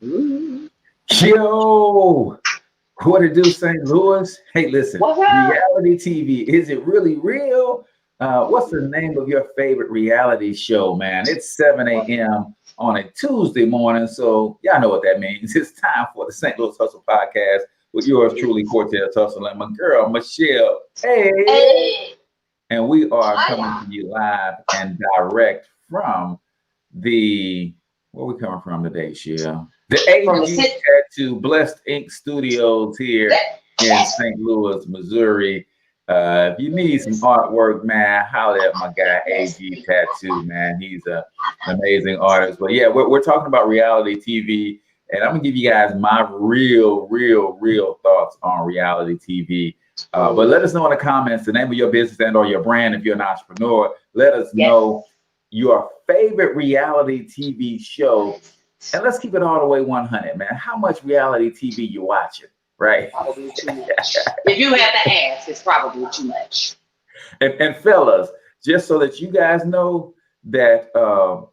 Yo, what it do, St. Louis? Hey, listen, What's up? reality TV, is it really real? What's the name of your favorite reality show, man? It's 7 a.m. on a Tuesday morning, so y'all know what that means. It's time for the St. Louis Hustle Podcast with yours truly, Cortez Hustle, and my girl, Michelle. Hey, Hey, and we are coming hiya. to you live and direct from the where we coming from today, Shell? The From the AG city. Tattoo Blessed Ink Studios here That, in that's St. Louis, Missouri. If you need some artwork, man, holler at my guy AG Tattoo, man. He's an amazing artist. But yeah, we're talking about reality TV, and I'm gonna give you guys my real thoughts on reality TV. But let us know in the comments the name of your business and or your brand if you're an entrepreneur. Let us know yes. your favorite reality TV show, and let's keep it all the way 100, man. How much reality TV you watching, right? Probably too much. If you have to ask, it's probably too much. And fellas, just so that you guys know that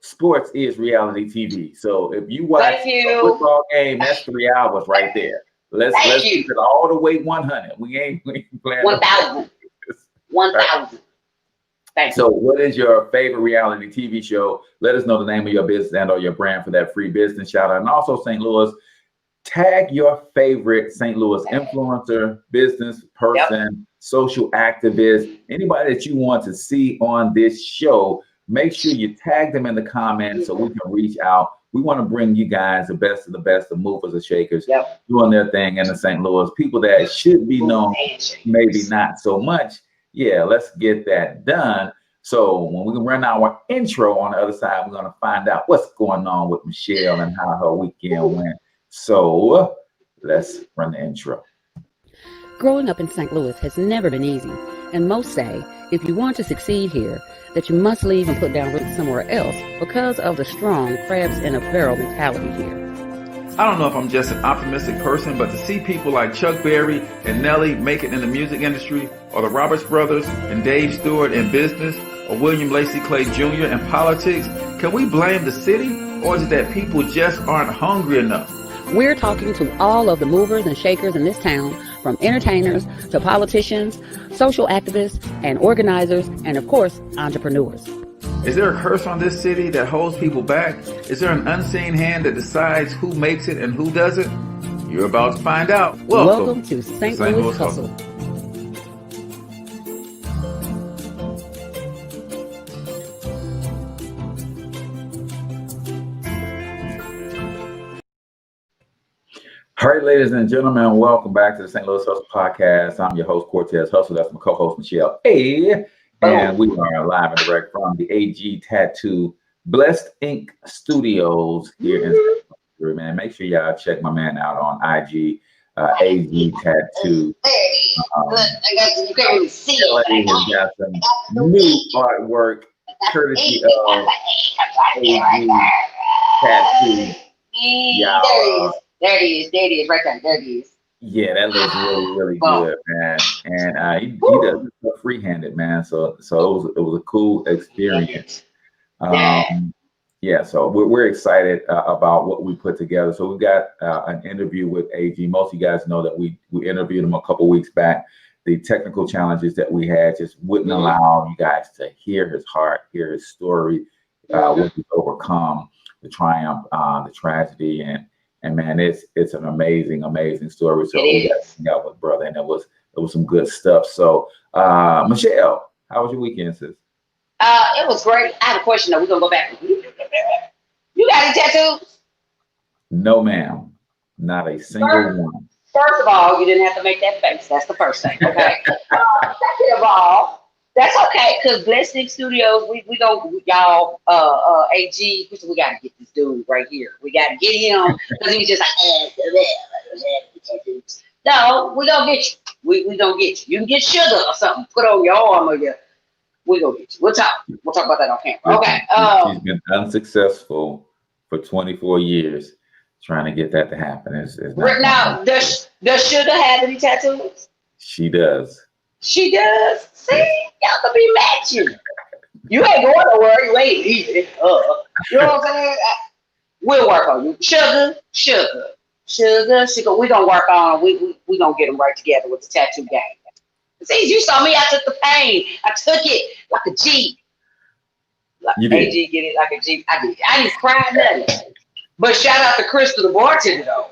sports is reality TV. So if you watch Thank a you. football game, that's 3 hours right there. Thank Let's keep you. it all the way 100. We ain't playing no 1,000. games. All right. 1,000. Thank So, you. what is your favorite reality TV show? Let us know the name of your business and or your brand for that free business shout out. And also, St. Louis, tag your favorite St. Louis influencer, business Yep. person, social activist, anybody that you want to see on this show. Make sure you tag them in the comments so we can reach out. We want to bring you guys the best of movers and shakers Yep. doing their thing in the St. Louis. People that should be Move known, maybe handshakers. not so much. Yeah, let's get that done. So when we run our intro on the other side, we're going to find out what's going on with Michelle and how her weekend went. So let's run the intro. Growing up in St. Louis has never been easy, and most say if you want to succeed here, that you must leave and put down roots somewhere else because of the strong crabs in a barrel mentality here. I don't know if I'm just an optimistic person, but to see people like Chuck Berry and Nelly make it in the music industry, or the Roberts brothers and Dave Stewart in business, or William Lacey Clay Jr. in politics, can we blame the city, or is it that people just aren't hungry enough? We're talking to all of the movers and shakers in this town, from entertainers to politicians, social activists and organizers, and of course, entrepreneurs. Is there a curse on this city that holds people back? Is there an unseen hand that decides who makes it and who doesn't? You're about to find out. Welcome to St. Louis Hustle. All right, ladies and gentlemen, welcome back to the St. Louis Hustle Podcast. I'm your host, Cortez Hustle. That's my co-host, Michelle A. And we are live and direct from the AG Tattoo Blessed Ink Studios here in St. Louis, man. Make sure y'all check my man out on IG, AG Tattoo. There it is. Um, Look, I got you can't really see LA it, but I has got some got the new ink. artwork I got the courtesy ink. I got of the ink. I got the ink AG right Tattoo. there. Y'all, There it is. There it is. Right there. There it is. yeah, that looks really Boom. good, man. And he does Woo. it so free-handed, man. So it was a cool experience. Yeah. Yeah, so we're excited about what we put together. So we got an interview with AG. Most of you guys know that we interviewed him a couple weeks back. The technical challenges that we had just wouldn't allow you guys to hear his heart, hear his story, what he's overcome, the triumph, the tragedy, and man, it's an amazing story. So It we got is. to hang out with brother, and it was some good stuff. So Michelle, how was your weekend, sis? It was great. I have a question though. We're gonna go back. You got any tattoos? No, ma'am, not a single one. First of all, you didn't have to make that face. That's the first thing. Okay. Second of all, that's okay because Blessing Studios, we go y'all AG. We gotta get this dude right here. We gotta get him because he was just like no, we gonna get you. We gonna get you. You can get sugar or something. Put on your arm or your. We gonna get you. We'll talk. We'll talk about that on camera. Listen, Okay. she's been unsuccessful for 24 years trying to get that to happen. It's not Right gonna now, happen. does Sugar have any tattoos? She does. She does. See, Yes. y'all could be matching. You ain't going nowhere. You ain't leaving. You know what I'm saying? We'll work on you. Sugar. We gonna work on. We gonna get them right together with the tattoo game. See, you saw me. I took the pain. I took it like a G. Like You did. AG get it like a G. I did. I didn't cry nothing. But shout out to Crystal, the bartender, though.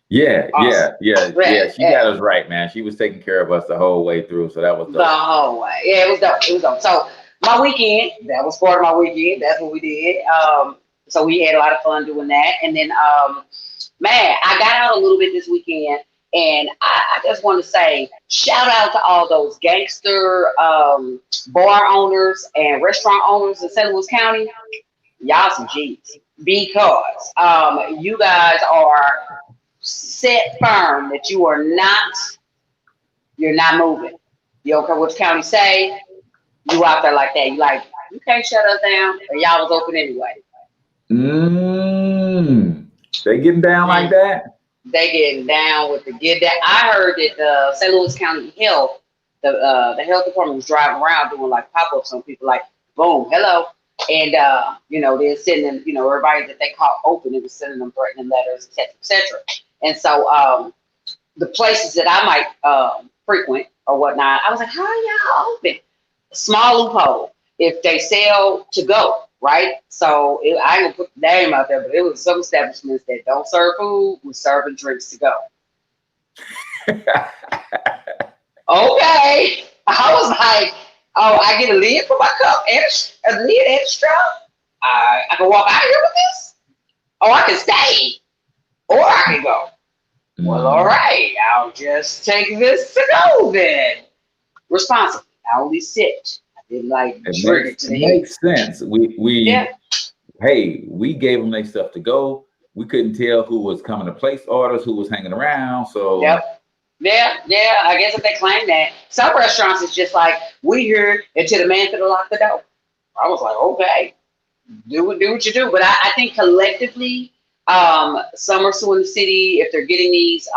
Yeah, Awesome. yeah. She got us right, man. She was taking care of us the whole way through, so that was The dope. whole way. Yeah, it was dope. So my weekend, that was part of my weekend. That's what we did. So we had a lot of fun doing that. And then, man, I got out a little bit this weekend, and I just want to say shout out to all those gangster bar owners and restaurant owners in St. Louis County. Y'all some G's, because you guys are set firm that you're not moving. You don't care what the county say, you out there like that. You can't shut us down, and y'all was open anyway. They getting down like that? They getting down with the get down. I heard that the St. Louis County Health, the health department was driving around doing like pop-ups on people, like boom, hello. And they're sending them, everybody that they caught open, it was sending them threatening letters, et cetera, et cetera. And so the places that I might frequent or whatnot, I was like, how are y'all open? Small loophole. If they sell to go, right? So I ain't gonna put the name out there, but it was some establishments that don't serve food, was serving drinks to go. Okay. I was like, oh, I get a lid for my cup and a lid and a straw. I can walk out here with this, or I can stay, or I can go. Well, all right, I'll just take this to go then. Responsibly, I only sit. I didn't like drink it to the head. Makes sense. We gave them their stuff to go. We couldn't tell who was coming to place orders, who was hanging around. So Yep. Yeah. I guess if they claim that, some restaurants is just like, we here until the man finna lock the door. I was like, okay, do what you do. But I think collectively, some are suing the city if they're getting these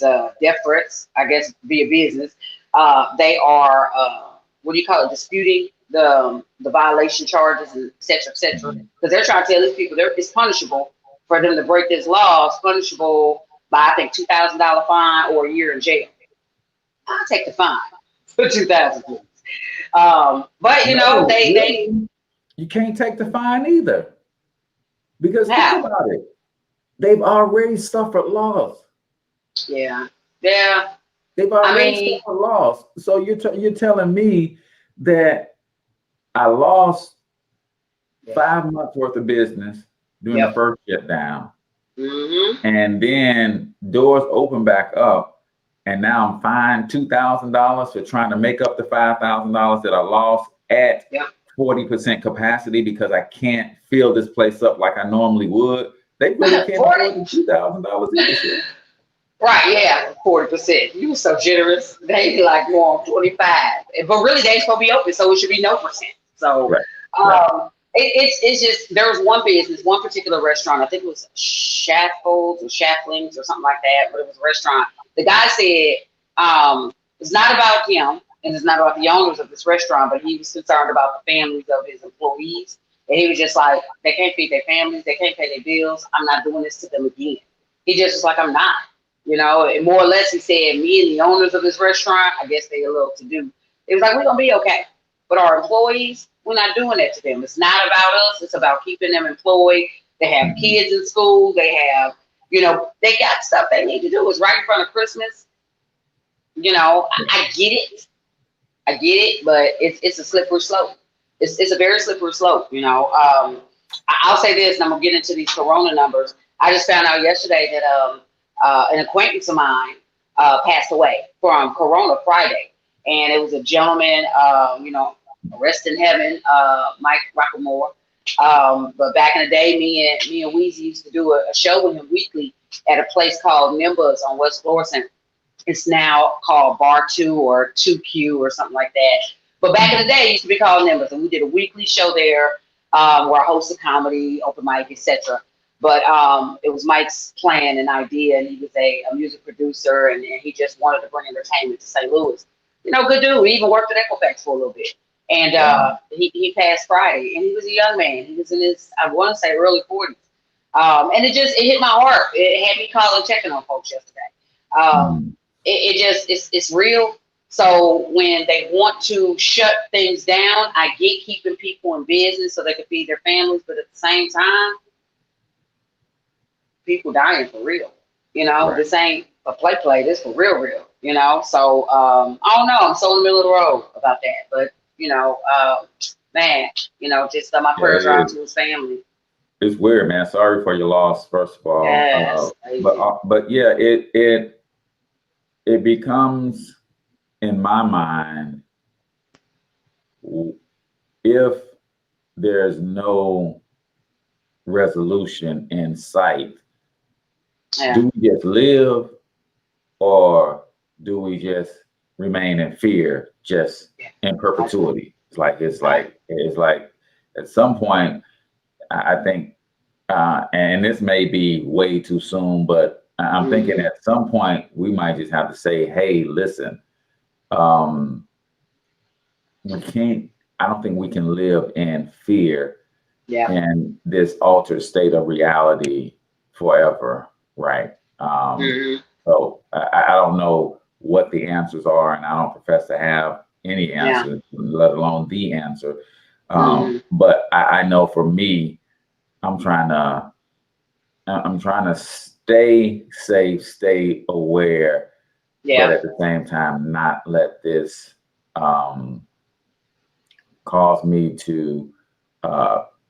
death threats, I guess, via business. They are disputing the violation charges and et cetera, because they're trying to tell these people it's punishable for them to break this law. It's punishable by, I think, $2,000 fine or a year in jail. I'll take the fine for $2,000, please. But they you can't take the fine either, because How? think about it, they've already suffered loss. Yeah. They've already suffered loss. So you're telling me that I lost 5 months worth of business during the first shutdown, and then doors open back up, and now I'm fined $2,000 for trying to make up the $5,000 that I lost at 40% capacity because I can't fill this place up like I normally would. They really can't afford the $2,000 either. Right, yeah, 40%. You were so generous. They be like more on 25, but really they supposed to be open, so it should be no percent. So, it's just, there was one particular restaurant. I think it was Shaffles or Shafflings or something like that, but it was a restaurant. The guy said it's not about him and it's not about the owners of this restaurant, but he was concerned about the families of his employees, and he was just like, they can't feed their families, they can't pay their bills. I'm not doing this to them again. He just was like, I'm not. And more or less he said, me and the owners of this restaurant, I guess they a little to do. It was like, we're gonna be okay. But our employees, we're not doing that to them. It's not about us, it's about keeping them employed. They have kids in school, they have, they got stuff they need to do. It's right in front of Christmas. I get it, but it's a slippery slope. It's a very slippery slope, I'll say this, and I'm gonna get into these corona numbers. I just found out yesterday that an acquaintance of mine passed away from Corona Friday, and it was a gentleman, rest in heaven, Mike Rockmore. But back in the day, me and Weezy used to do a show with him weekly at a place called Nimbus on West Florissant. It's now called Bar 2 or 2Q or something like that. But back in the day, it used to be called Nimbus, and we did a weekly show there where I hosted comedy, open mic, etc. But it was Mike's plan and idea, and he was a music producer, and he just wanted to bring entertainment to St. Louis. Good dude. He even worked at Equifax for a little bit. And he passed Friday, and he was a young man. He was in his, I want to say, early 40s. And it hit my heart. It had me calling, checking on folks yesterday. It's real. So when they want to shut things down, I get keeping people in business so they can feed their families, but at the same time, people dying for real. You know, This ain't a play. This for real. You know, so I don't know. I'm so in the middle of the road about that, but you know, man, you know, just my prayers are out to his family. It's weird, man. Sorry for your loss, first of all. Yes, but yeah, it becomes, in my mind, if there's no resolution in sight, do we just live, or do we just remain in fear, just in perpetuity? It's like at some point, I think, and this may be way too soon, but I'm thinking at some point we might just have to say, hey, listen, we can't, I don't think we can live in fear in this altered state of reality forever, right? So I don't know what the answers are, and I don't profess to have any answers, let alone the answer. But I know for me, I'm trying to stay safe, stay aware, but at the same time, not let this cause me to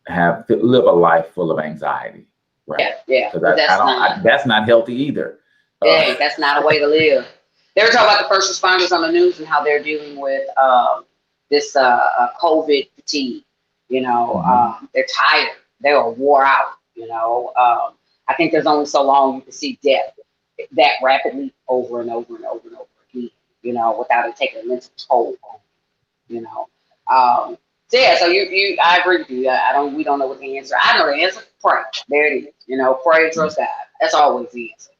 live a life full of anxiety. Right? Because that's not healthy either. That's not a way to live. They were talking about the first responders on the news and how they're dealing with this COVID fatigue. You know, they're tired. They are wore out. You know, I think there's only so long you can see death that rapidly over and over and over and over again. You know, without it taking a mental toll on you. You know, so I agree with you. We don't know what the answer. I know the answer. Pray. There it is. You know, pray and trust God. That's always the answer.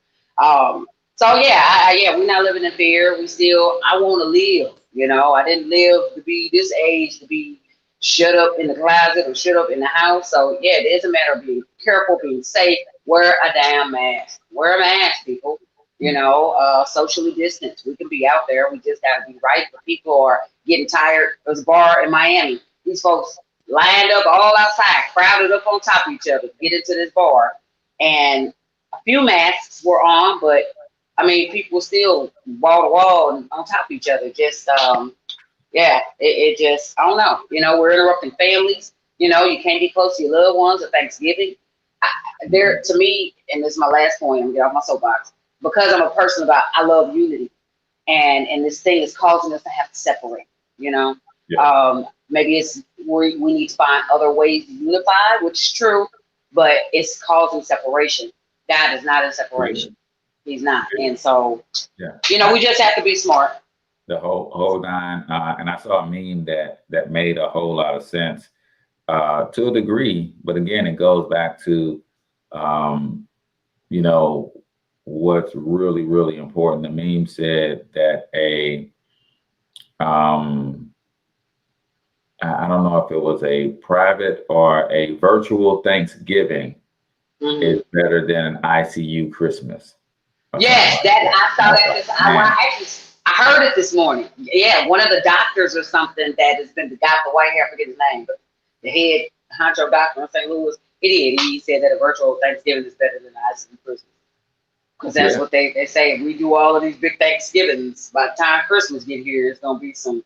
So we're not living in fear. I want to live. You know, I didn't live to be this age to be shut up in the closet or shut up in the house. So it is a matter of being careful, being safe. Wear a damn mask. Wear a mask, people. You know, socially distanced. We can be out there. We just got to be right. But people are getting tired. There's a bar in Miami. These folks lined up all outside, crowded up on top of each other to get into this bar. And a few masks were on, but I mean, people still wall to wall and on top of each other. Just, it just, I don't know. You know, we're interrupting families. You know, you can't be close to your loved ones at Thanksgiving. To me, and this is my last point, I'm gonna get off my soapbox, because I'm a person I love unity. And this thing is causing us to have to separate, you know? Maybe we need to find other ways to unify, which is true, but it's causing separation. God is not in separation. He's not. And so, you know, we just have to be smart. The hold on. And I saw a meme that made a whole lot of sense to a degree. But again, it goes back to, you know, what's really, really important. The meme said that I don't know if it was a private or a virtual Thanksgiving is better than an ICU Christmas. Yes, I saw that. I heard it this morning. Yeah, one of the doctors or something that has been the guy with the white hair, I forget his name, but the head honcho doctor in St. Louis, he said that a virtual Thanksgiving is better than an ICU Christmas. Because that's what they say. If we do all of these big Thanksgivings, by the time Christmas get here, it's gonna be some.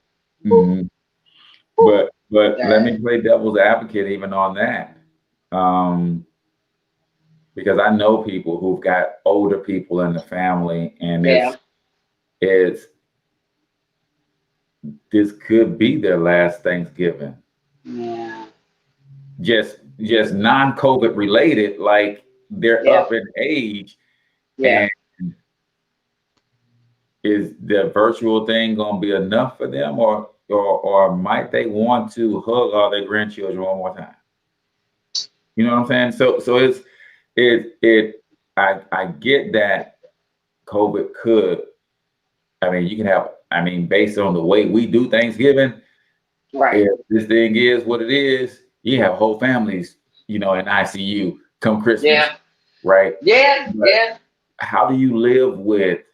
But let me play devil's advocate even on that, because I know people who've got older people in the family, and this could be their last Thanksgiving. Yeah. Just non-COVID related, like they're up in age. Yeah. And is the virtual thing going to be enough for them, or might they want to hug all their grandchildren one more time? You know what I'm saying? So I get that COVID could, I mean, you can have, based on the way we do Thanksgiving, Right. If this thing is what it is, you have whole families, in ICU come Christmas, Yeah. right? Yeah. But Yeah. how do you live with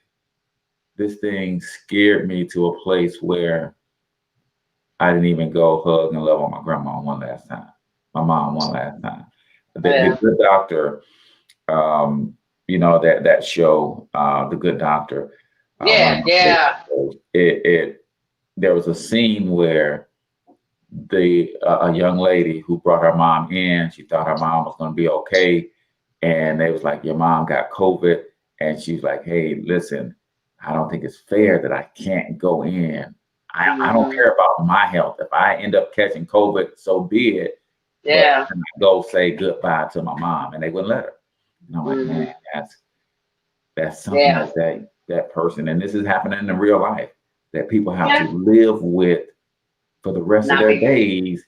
this thing scared me to a place where I didn't even go hug and love on my grandma one last time, my mom one last time. The Good Doctor, that show, The Good Doctor. One of my favorite shows. There was a scene where a young lady who brought her mom in, she thought her mom was going to be okay, and they was like, your mom got COVID, and she's like, hey, listen, I don't think it's fair that I can't go in. I don't care about my health. If I end up catching COVID, so be it. Yeah. But can I go say goodbye to my mom? And they wouldn't let her. And I'm like, man, that's something that person, and this is happening in real life, that people have to live with for the rest of their days.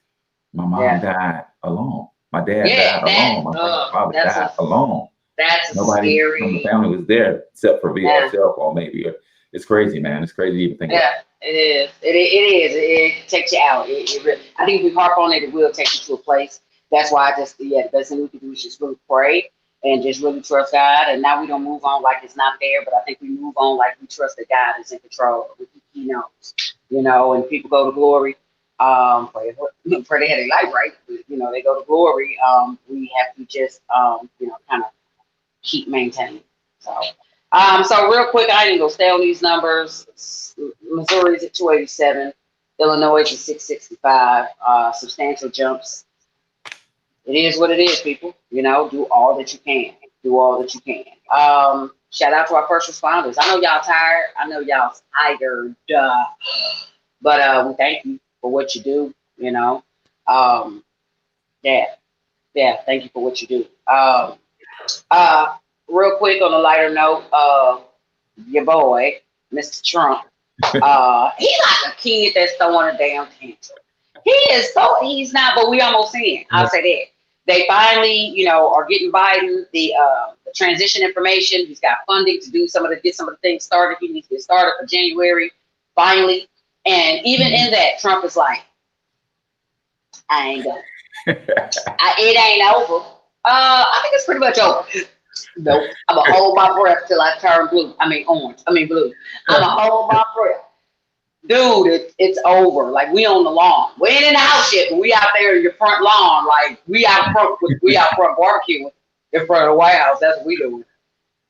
My mom died alone. My dad died alone. My father died alone. That's nobody scary. from the family was there except for via cell phone, maybe. It's crazy, man. It's crazy to even think about. It is. It is. It takes you out. I think if we harp on it, it will take you to a place. That's why the best thing we can do is just really pray and just really trust God. And now we don't move on like it's not there, but I think we move on like we trust that God is in control. He knows, and people go to glory. Pray they had a life right. They go to glory. We have to just, kind of keep maintaining. So real quick, I ain't gonna stay on these numbers. Missouri's at 287, Illinois is at 665. Substantial jumps. It is what it is, people. Do all that you can. Do all that you can. Shout out to our first responders. I know y'all tired. I know y'all tired. But we thank you for what you do. Thank you for what you do. Real quick on a lighter note, your boy, Mr. Trump, he's like a kid that's throwing a damn tantrum. He's not, but we almost in. I'll say that. They finally, are getting Biden the transition information. He's got funding to get some of the things started. He needs to get started for January, finally. And even in that, Trump is like, I ain't going. It ain't over. I think it's pretty much over. Nope. I'm gonna hold my breath till I turn blue. Orange. Blue. I'm gonna hold my breath. Dude, it's over. Like, we on the lawn. We ain't in the house yet, but we out there in your front lawn. Like, we out front barbecuing in front of the White House. That's what we doing.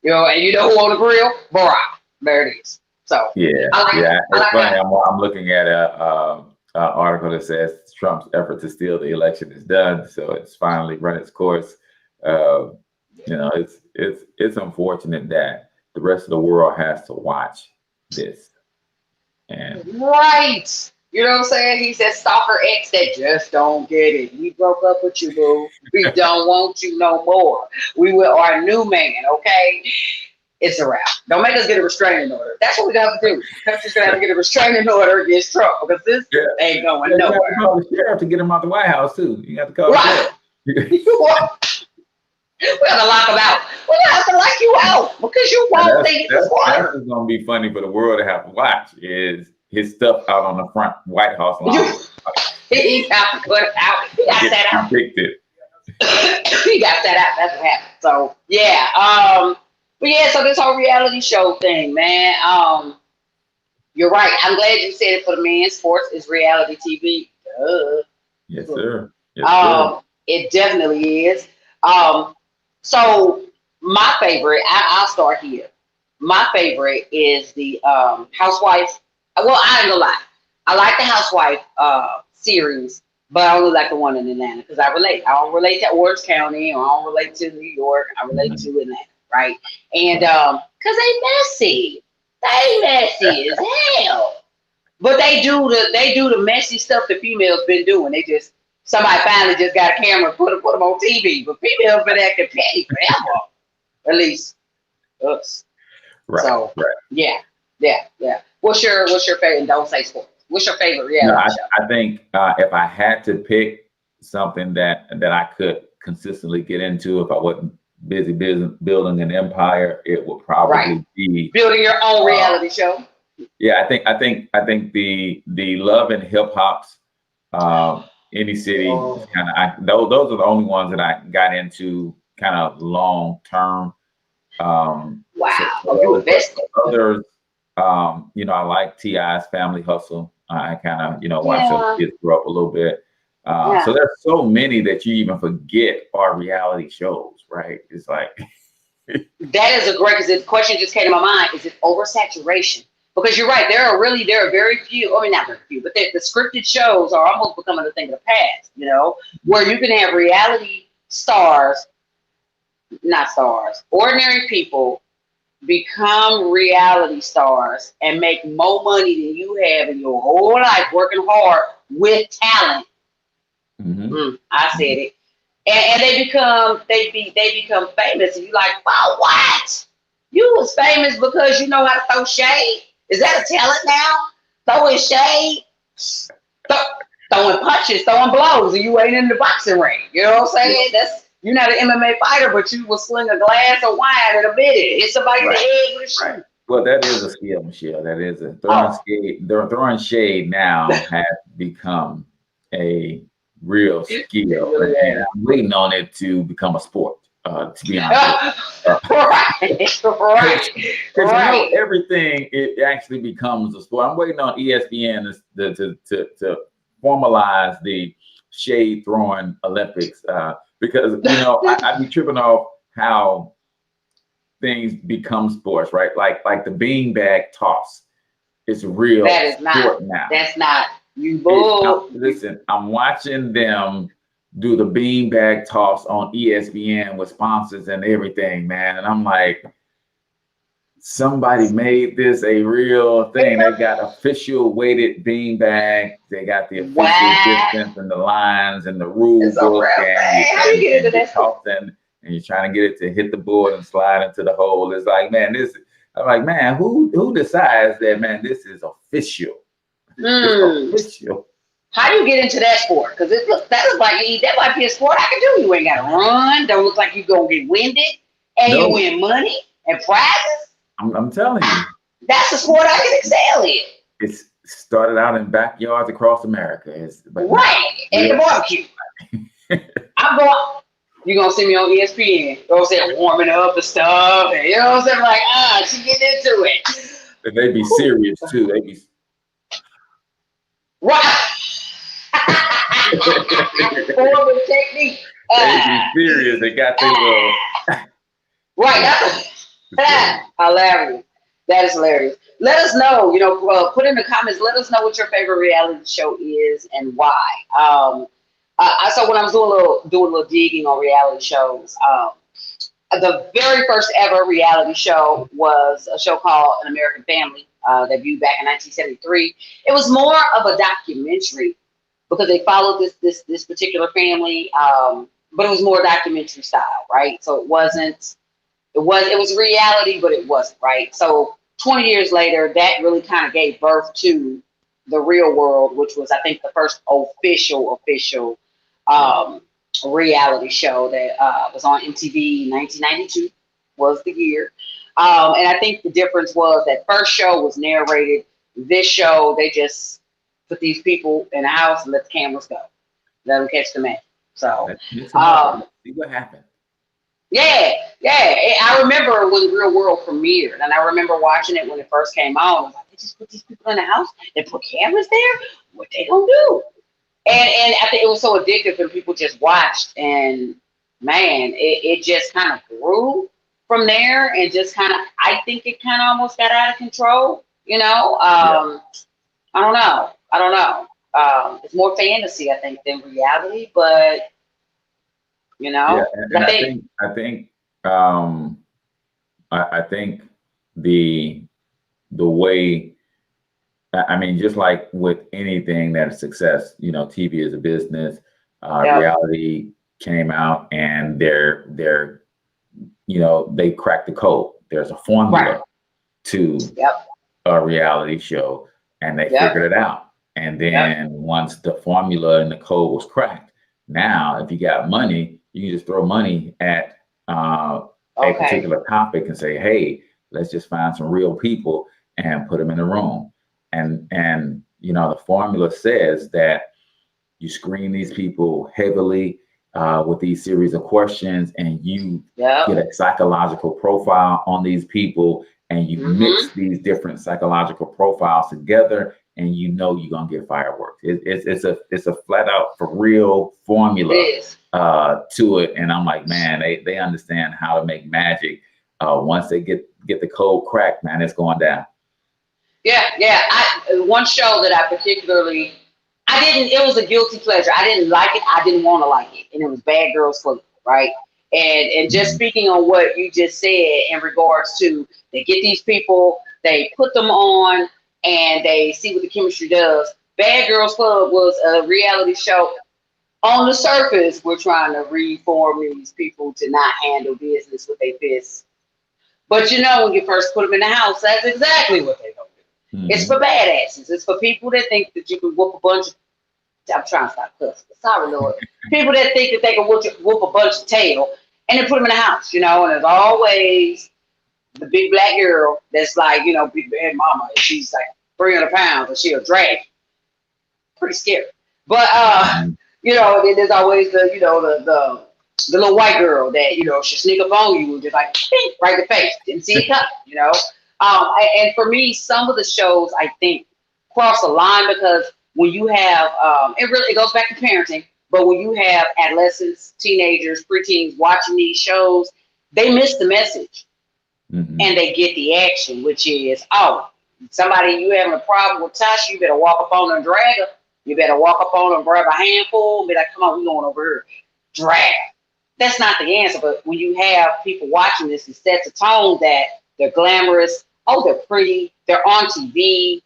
And you know who on the grill? Barack. There it is. So it's funny. I'm looking at a article that says Trump's effort to steal the election is done. So it's finally run its course. It's unfortunate that the rest of the world has to watch this. And right. You know what I'm saying? He's that stalker ex that just don't get it. We broke up with you, boo. We don't want you no more. We were our new man, okay? It's a wrap. Don't make us get a restraining order. That's what we got to do. The country's going to have to get a restraining order against Trump because this ain't going nowhere. You have to call the sheriff to get him out the White House, too. You have to call the sheriff. We have to lock him out. We have to lock you out because you won't think it's water. That's going to be funny for the world to have to watch is his stuff out on the front White House line. He got to put it out. He got that out. He got that out. That's what happened. So, so this whole reality show thing, man, you're right. I'm glad you said it for the men. Sports is reality TV. Duh. Yes, sir. Yes, sir. It definitely is. So my favorite, I'll start here. My favorite is the Housewife. Well, I ain't gonna lie. I like the Housewife series, but I only like the one in Atlanta because I relate. I don't relate to Orange County, or I don't relate to New York. I relate to Atlanta, right? And because they messy. They messy as hell. But they do the messy stuff the females been doing. Somebody finally just got a camera, put them on TV. But females been acting petty forever. At least us. Right. So yeah. What's your favorite? And don't say sports. What's your favorite reality show? I think if I had to pick something that I could consistently get into, if I wasn't busy building an empire, it would probably be building your own reality show. Yeah, I think the Love and Hip Hops Any city, kind of. Those are the only ones that I got into kind of long term. Wow. So others, I like T.I.'s Family Hustle. I kind of, watch those kids grow up a little bit. So there's so many that you even forget are reality shows, right? It's like that is a great, because the question just came to my mind: is it oversaturation? Because you're right, there are very few. I mean, not very few, but the scripted shows are almost becoming a thing of the past. Where you can have reality stars, not stars, ordinary people become reality stars and make more money than you have in your whole life working hard with talent. I said it. And they become famous, and you like, wow, what? You was famous because you know how to throw shade? Is that a talent now? Throwing shade, throwing punches, throwing blows, and you ain't in the boxing ring. You know what I'm saying? You're not an MMA fighter, but you will sling a glass of wine in a minute. Hit somebody in the head with a shoe. Right. Well, that is a skill, Michelle. That is a throwing shade now has become a real skill, and I'm waiting on it to become a sport. To be honest, right. Everything it actually becomes a sport. I'm waiting on ESPN to formalize the shade throwing Olympics, because I'd be tripping off how things become sports, right? Like the beanbag toss. It's real sport now. That's not. Listen, I'm watching them do the beanbag toss on ESPN with sponsors and everything, man. And I'm like, somebody made this a real thing. They got official weighted beanbag. They got the official distance and the lines and the rule book. How do you get into that? And you're trying to get it to hit the board and slide into the hole. It's like, man, I'm like, man, who decides that, man, this is official? Official. How do you get into that sport? Because that might be a sport I can do. You ain't got to run. Don't look like you're going to get winded. And you win money and prizes. I'm telling you. That's a sport I can excel in. It's started out in backyards across America. Right. At the barbecue. You're going to see me on ESPN. You know what I'm saying? Warming up and stuff. And, you know what I'm saying? Like, she getting into it. But they be serious, too. They be... Right. Forward technique. They be serious. They got their little... Right. Hilarious. That is hilarious. Let us know, put in the comments, let us know what your favorite reality show is and why. So when I was doing a little digging on reality shows, the very first ever reality show was a show called An American Family, debuted back in 1973. It was more of a documentary because they followed this particular family, but it was more documentary style, right? So it was reality, but it wasn't, right? So 20 years later, that really kind of gave birth to The Real World, which was, I think, the first official reality show that was on MTV. 1992 was the year. And I think the difference was that first show was narrated. This show, they just put these people in a house and let the cameras go. Let them catch the man. So, see what happened. Yeah. I remember when Real World premiered, and I remember watching it when it first came on. I was like, they just put these people in the house. They put cameras there. What they gonna do? And I think it was so addictive, and people just watched. And man, it just kind of grew from there, and just kind of, I think it kind of almost got out of control. I don't know. It's more fantasy, I think, than reality, but. Yeah, and I think the way, I mean, just like with anything that is success, TV is a business. Reality came out, and they cracked the code. There's a formula to a reality show, and they figured it out. And then once the formula and the code was cracked, now if you got money, you can just throw money at a particular topic and say, hey, let's just find some real people and put them in the room. And the formula says that You screen these people heavily with these series of questions, and you Yep. get a psychological profile on these people, and you mix these different psychological profiles together, and you know you're gonna get fireworks. It's a flat out for real formula It is. to it, and I'm like, man, they understand how to make magic. Once they get the code cracked, man, it's going down. Yeah. One show that I particularly, it was a guilty pleasure. I didn't like it. I didn't want to like it. And it was Bad Girls Club, right? And just speaking on what you just said in regards to, they get these people, they put them on, and they see what the chemistry does. Bad Girls Club was a reality show. On the surface, we're trying to reform these people to not handle business with their fists. But you know, when you first put them in the house, that's exactly what they're going to do. It's for badasses. It's for people that think that you can whoop a bunch of, I'm trying to stop cussing. Sorry, Lord. People that think that they can whoop a bunch of tail, and then put them in the house, you know, and there's always the big black girl that's like, you know, big bad mama, and she's like 300 pounds, and she'll drag you. Pretty scary. But, you know, then there's always the, you know, the little white girl that, you know, she'll sneak up on you and just like, right in the face. Didn't see it coming, you know. And for me, some of the shows, I think, cross the line because when you have, it goes back to parenting, but when you have adolescents, teenagers, preteens watching these shows, they miss the message and they get the action, which is, oh, somebody, you having a problem with Tasha, you better walk up on her and drag her. You better walk up on her and grab a handful, be like, come on, we're going over here. Drag. That's not the answer, but when you have people watching this, it sets a tone that they're glamorous, oh, they're pretty, they're on TV.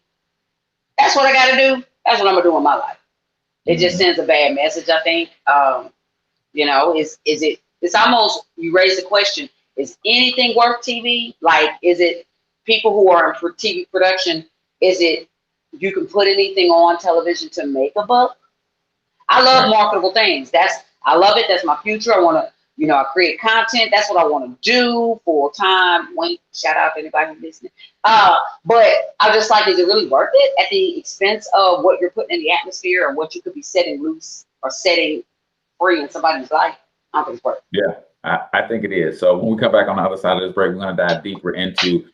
That's what I got to do. That's what I'm going to do in my life. It just sends a bad message, I think. You know, it's almost, you raise the question, is anything worth TV? Like, is it people who are in TV production, is it you can put anything on television to make a buck? I love marketable things. I love it. That's my future. I want to, you know, I create content. That's what I want to do full time. Shout out to anybody who's listening. But I just like, is it really worth it at the expense of what you're putting in the atmosphere and what you could be setting loose or setting free in somebody's life? I don't think it's worth it. Yeah, I think it is. So when we come back on the other side of this break, we're going to dive deeper into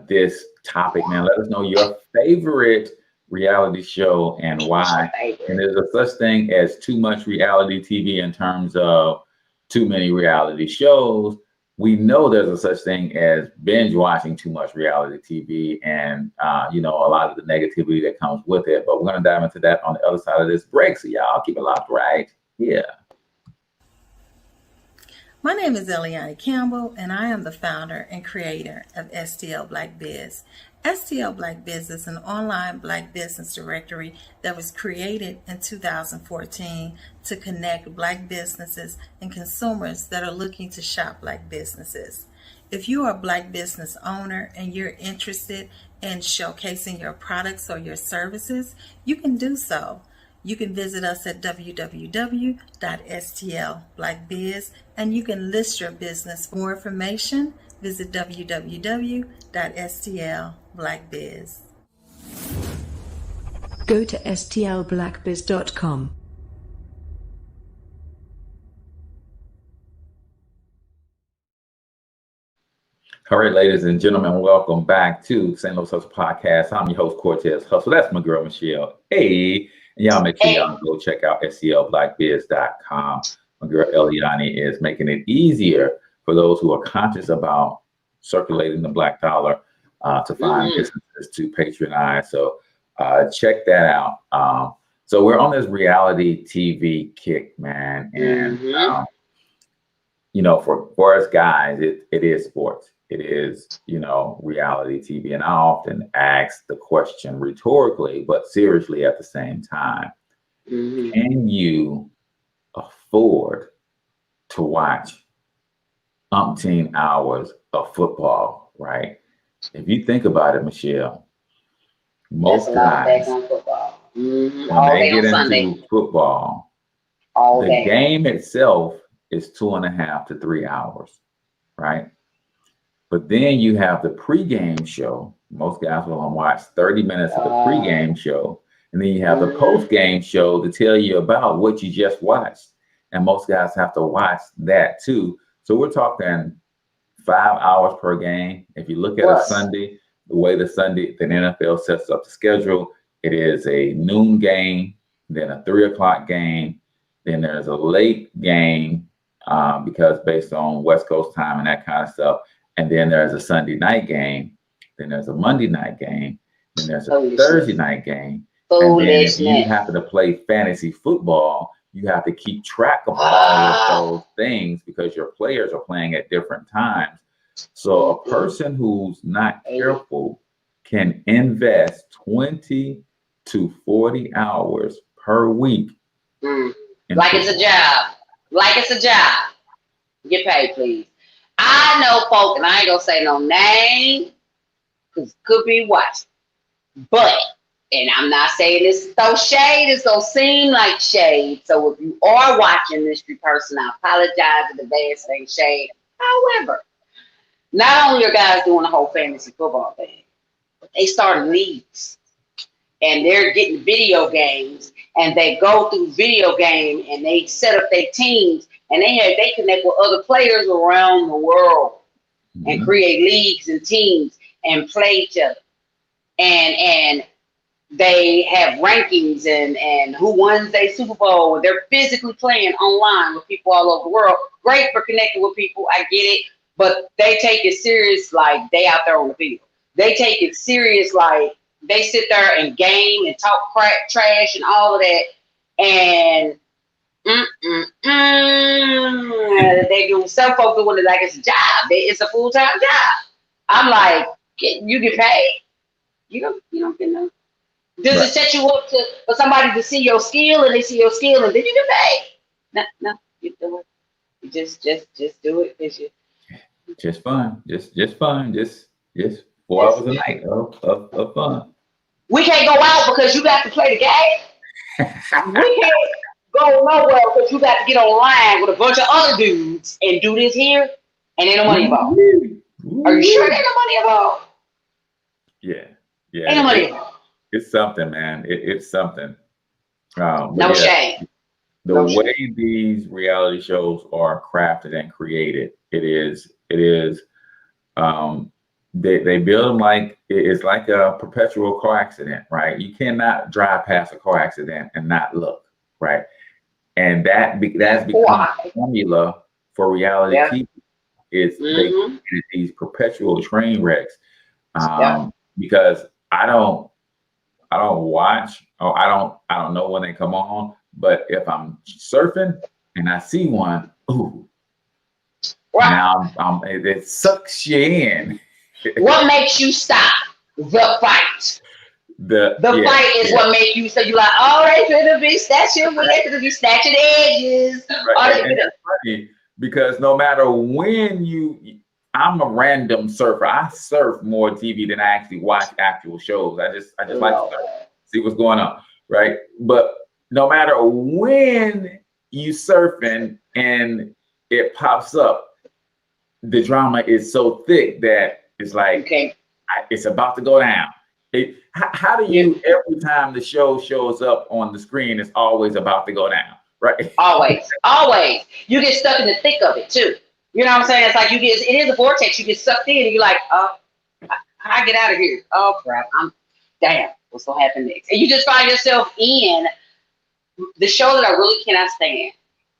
this topic, man. Let us know your favorite reality show and why. And there's a such thing as too much reality TV in terms of too many reality shows. We know there's a such thing as binge watching too much reality TV and, you know, a lot of the negativity that comes with it. But we're going to dive into that on the other side of this break. So y'all keep it locked right here. My name is Eliani Campbell, and I am the founder and creator of STL Black Biz. STL Black Biz is an online Black business directory that was created in 2014 to connect Black businesses and consumers that are looking to shop Black businesses. If you are a Black business owner and you're interested in showcasing your products or your services, you can do so. You can visit us at www.stlblackbiz and you can list your business. For more information, visit www.stlblackbiz. Go to stlblackbiz.com. All right, ladies and gentlemen, welcome back to St. Louis Hustle Podcast. I'm your host, Cortez Hustle. That's my girl, Michelle. Hey. And y'all make sure y'all go check out stlblackbiz.com. My girl Eliani is making it easier for those who are conscious about circulating the Black dollar to find businesses to patronize. So check that out. So we're on this reality TV kick, man. And, you know, for us guys, it is sports. It is, you know, reality TV. And I often ask the question rhetorically, but seriously at the same time. Can you afford to watch umpteen hours of football, right? If you think about it, Michelle, most guys, when they get into football, the game itself is 2.5 to 3 hours, right? But then you have the pregame show. Most guys will watch 30 minutes of the pregame show. And then you have the post-game show to tell you about what you just watched. And most guys have to watch that too. So we're talking 5 hours per game. If you look at a Sunday, the way the NFL sets up the schedule, it is a noon game, then a 3 o'clock game, then there's a late game because based on West Coast time and that kind of stuff. And then there's a Sunday night game, then there's a Monday night game, then there's a Thursday night game. And then if you happen to play fantasy football, you have to keep track of all of those things because your players are playing at different times. So a person who's not careful can invest 20 to 40 hours per week. Like it's a job. Like it's a job. Get paid, please. I know folk, and I ain't gonna say no name, because could be watching. But, and I'm not saying this to throw shade, it's gonna seem like shade. So if you are watching Mystery Person, I apologize in advance, it ain't shade. However, not only are guys doing the whole fantasy football thing, but they started leagues. And they're getting video games, and they go through video game, and they set up their teams, and they connect with other players around the world and create leagues and teams and play each other. And they have rankings and who won their Super Bowl, and they're physically playing online with people all over the world. Great for connecting with people, I get it, but they take it serious like they out there on the field. They take it serious like they sit there and game and talk crap, trash, and all of that, and they do. Some folks doing it like it's a job. It's a full-time job. I'm like, you get paid. You don't get no. Does it set you up for somebody to see your skill, and they see your skill, and then you get paid? No, you do it. You just do it because you. Just fun. Just fun. Just 4 hours a night of fun. We can't go out because you got to play the game. We can't go nowhere because you got to get online with a bunch of other dudes and do this here, and ain't no money involved. Are you sure ain't no money involved? Yeah. Ain't no money involved. It's something, man. It's something. No shame. The way these reality shows are crafted and created, it is. They build them like it's like a perpetual car accident, right? You cannot drive past a car accident and not look, right? And that's become a formula for reality TV. It's they created these perpetual train wrecks because I don't watch or I don't know when they come on, but if I'm surfing and I see one, now it sucks you in. What makes you stop the fight? The fight is what makes you so you like, oh, they finna be snatching, they finna be snatching edges. Right. And it's funny because no matter when I'm a random surfer. I surf more TV than I actually watch actual shows. I just like to see what's going on, right? But no matter when you surfing and it pops up, the drama is so thick that it's like it's about to go down. How do you every time the show shows up on the screen, it's always about to go down, right? Always. You get stuck in the thick of it too. You know what I'm saying? It's like it is a vortex. You get sucked in and you're like, oh, how I get out of here? Oh crap, damn, what's gonna happen next? And you just find yourself in the show that I really cannot stand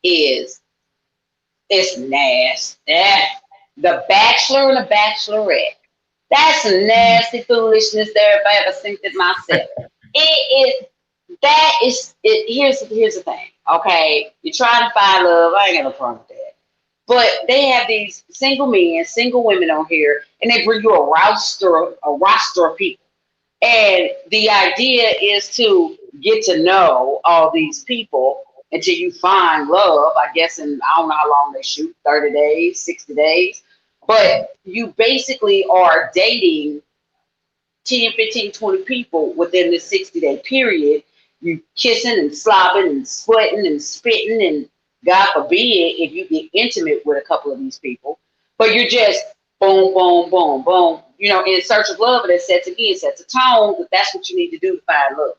is it's nasty. The Bachelor and the Bachelorette. That's some nasty foolishness there if I ever seen it myself. Here's the thing, okay? You're trying to find love. I ain't got no problem with that. But they have these single men, single women on here, and they bring you a roster of people. And the idea is to get to know all these people until you find love, I guess, and I don't know how long they shoot, 30 days, 60 days. But you basically are dating 10, 15, 20 people within this 60-day period. You kissing and slobbing and sweating and spitting and God forbid if you get intimate with a couple of these people. But you're just boom, boom, boom, boom. You know, in search of love, and it sets a tone that that's what you need to do to find love.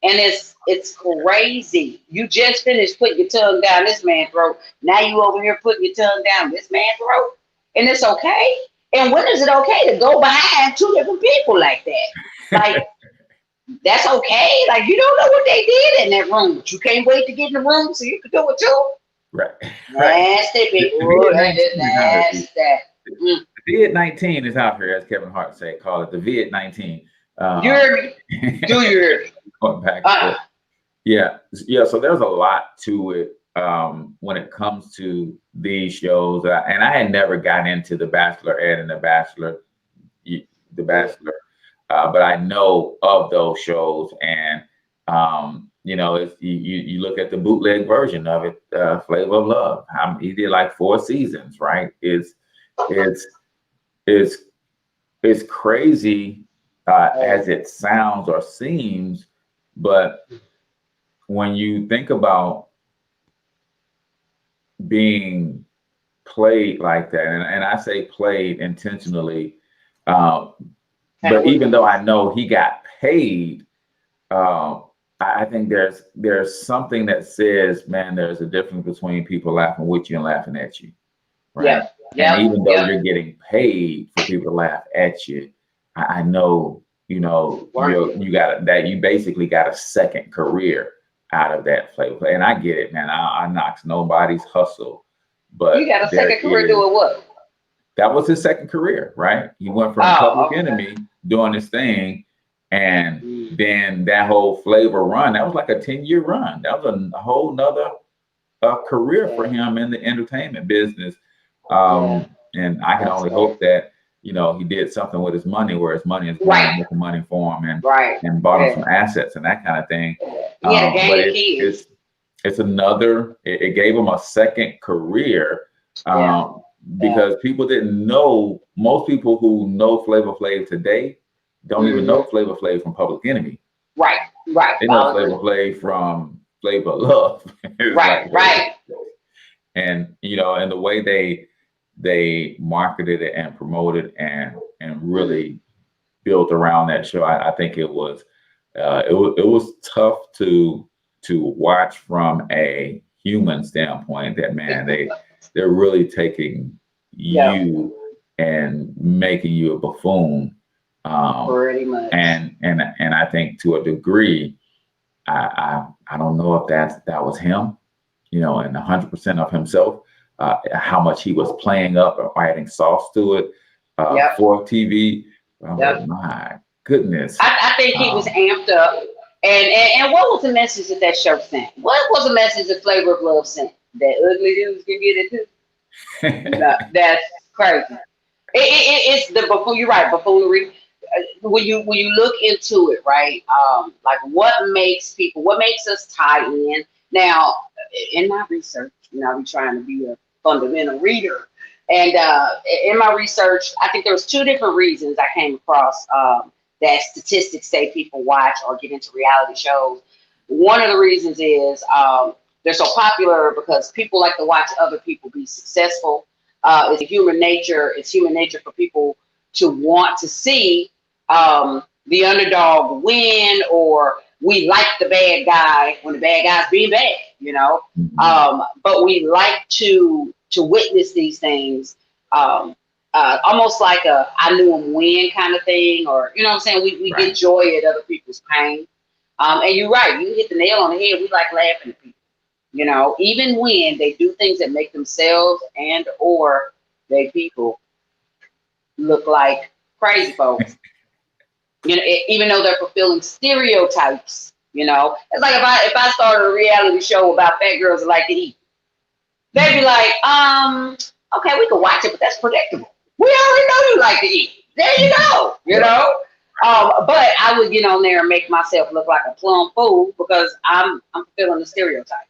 And it's crazy. You just finished putting your tongue down this man's throat. Now you over here putting your tongue down this man's throat. And it's okay. And when is it okay to go behind two different people like that? Like, that's okay. Like, you don't know what they did in that room, but you can't wait to get in the room so you can do it too. Right. Nasty people. Nasty. The Vid-19 is out here, as Kevin Hart said, call it the Vid-19. You heard me? Do you hear me? Going back yeah. So there's a lot to it when it comes to these shows. And I had never gotten into The Bachelorette and The Bachelor, but I know of those shows. And it's, you look at the bootleg version of it, Flavor of Love. He did like 4 seasons, right? It's crazy as it sounds or seems, but when you think about being played like that, and I say played intentionally, but even though I know he got paid, I think there's something that says, man, there's a difference between people laughing with you and laughing at you, right? And even though you're getting paid for people to laugh at you, I know, you basically got a second career out of that flavor. And I get it, man. I knocks nobody's hustle, but you got a second career doing what? That was his second career, right? He went from Public Enemy doing his thing, and then that whole Flavor run, that was like a 10-year run. That was a whole nother career for him in the entertainment business. And I can only hope that, he did something with his money where his money is going making money for him and bought him some assets and that kind of thing. But it's another, it gave him a second career because people didn't know, most people who know Flavor Flav today don't even know Flavor Flav from Public Enemy. Right. They know Flavor Flav from Flavor of Love. Right. And, and the way they marketed it and promoted and really built around that show. I think it was tough to watch from a human standpoint. That, man, they're really taking you and making you a buffoon. Pretty much. And I think to a degree, I don't know if that was him, and 100% of himself. How much he was playing up or adding sauce to it for TV. My goodness. I think he was amped up. And what was the message that show sent? What was the message that Flavor of Love sent? That ugly dudes can get it too? That's crazy. It's the buffoon. You're right, buffoonery. When you look into it, right? Like what makes us tie in? Now, in my research, I be trying to be a fundamental reader. And in my research, I think there was 2 different reasons I came across that statistics say people watch or get into reality shows. One of the reasons is they're so popular because people like to watch other people be successful. It's human nature. It's human nature for people to want to see the underdog win, or we like the bad guy when the bad guy's being bad, but we like to witness these things, almost like a I knew him win kind of thing, or what I'm saying? We get joy at other people's pain. And you're right, you hit the nail on the head. We like laughing at people, even when they do things that make themselves and or they people look like crazy folks. Even though they're fulfilling stereotypes, it's like if I started a reality show about fat girls that like to eat, they'd be like, okay, we can watch it, but that's predictable. We already know you like to eat. There you go, but I would get on there and make myself look like a plum fool because I'm fulfilling the stereotype,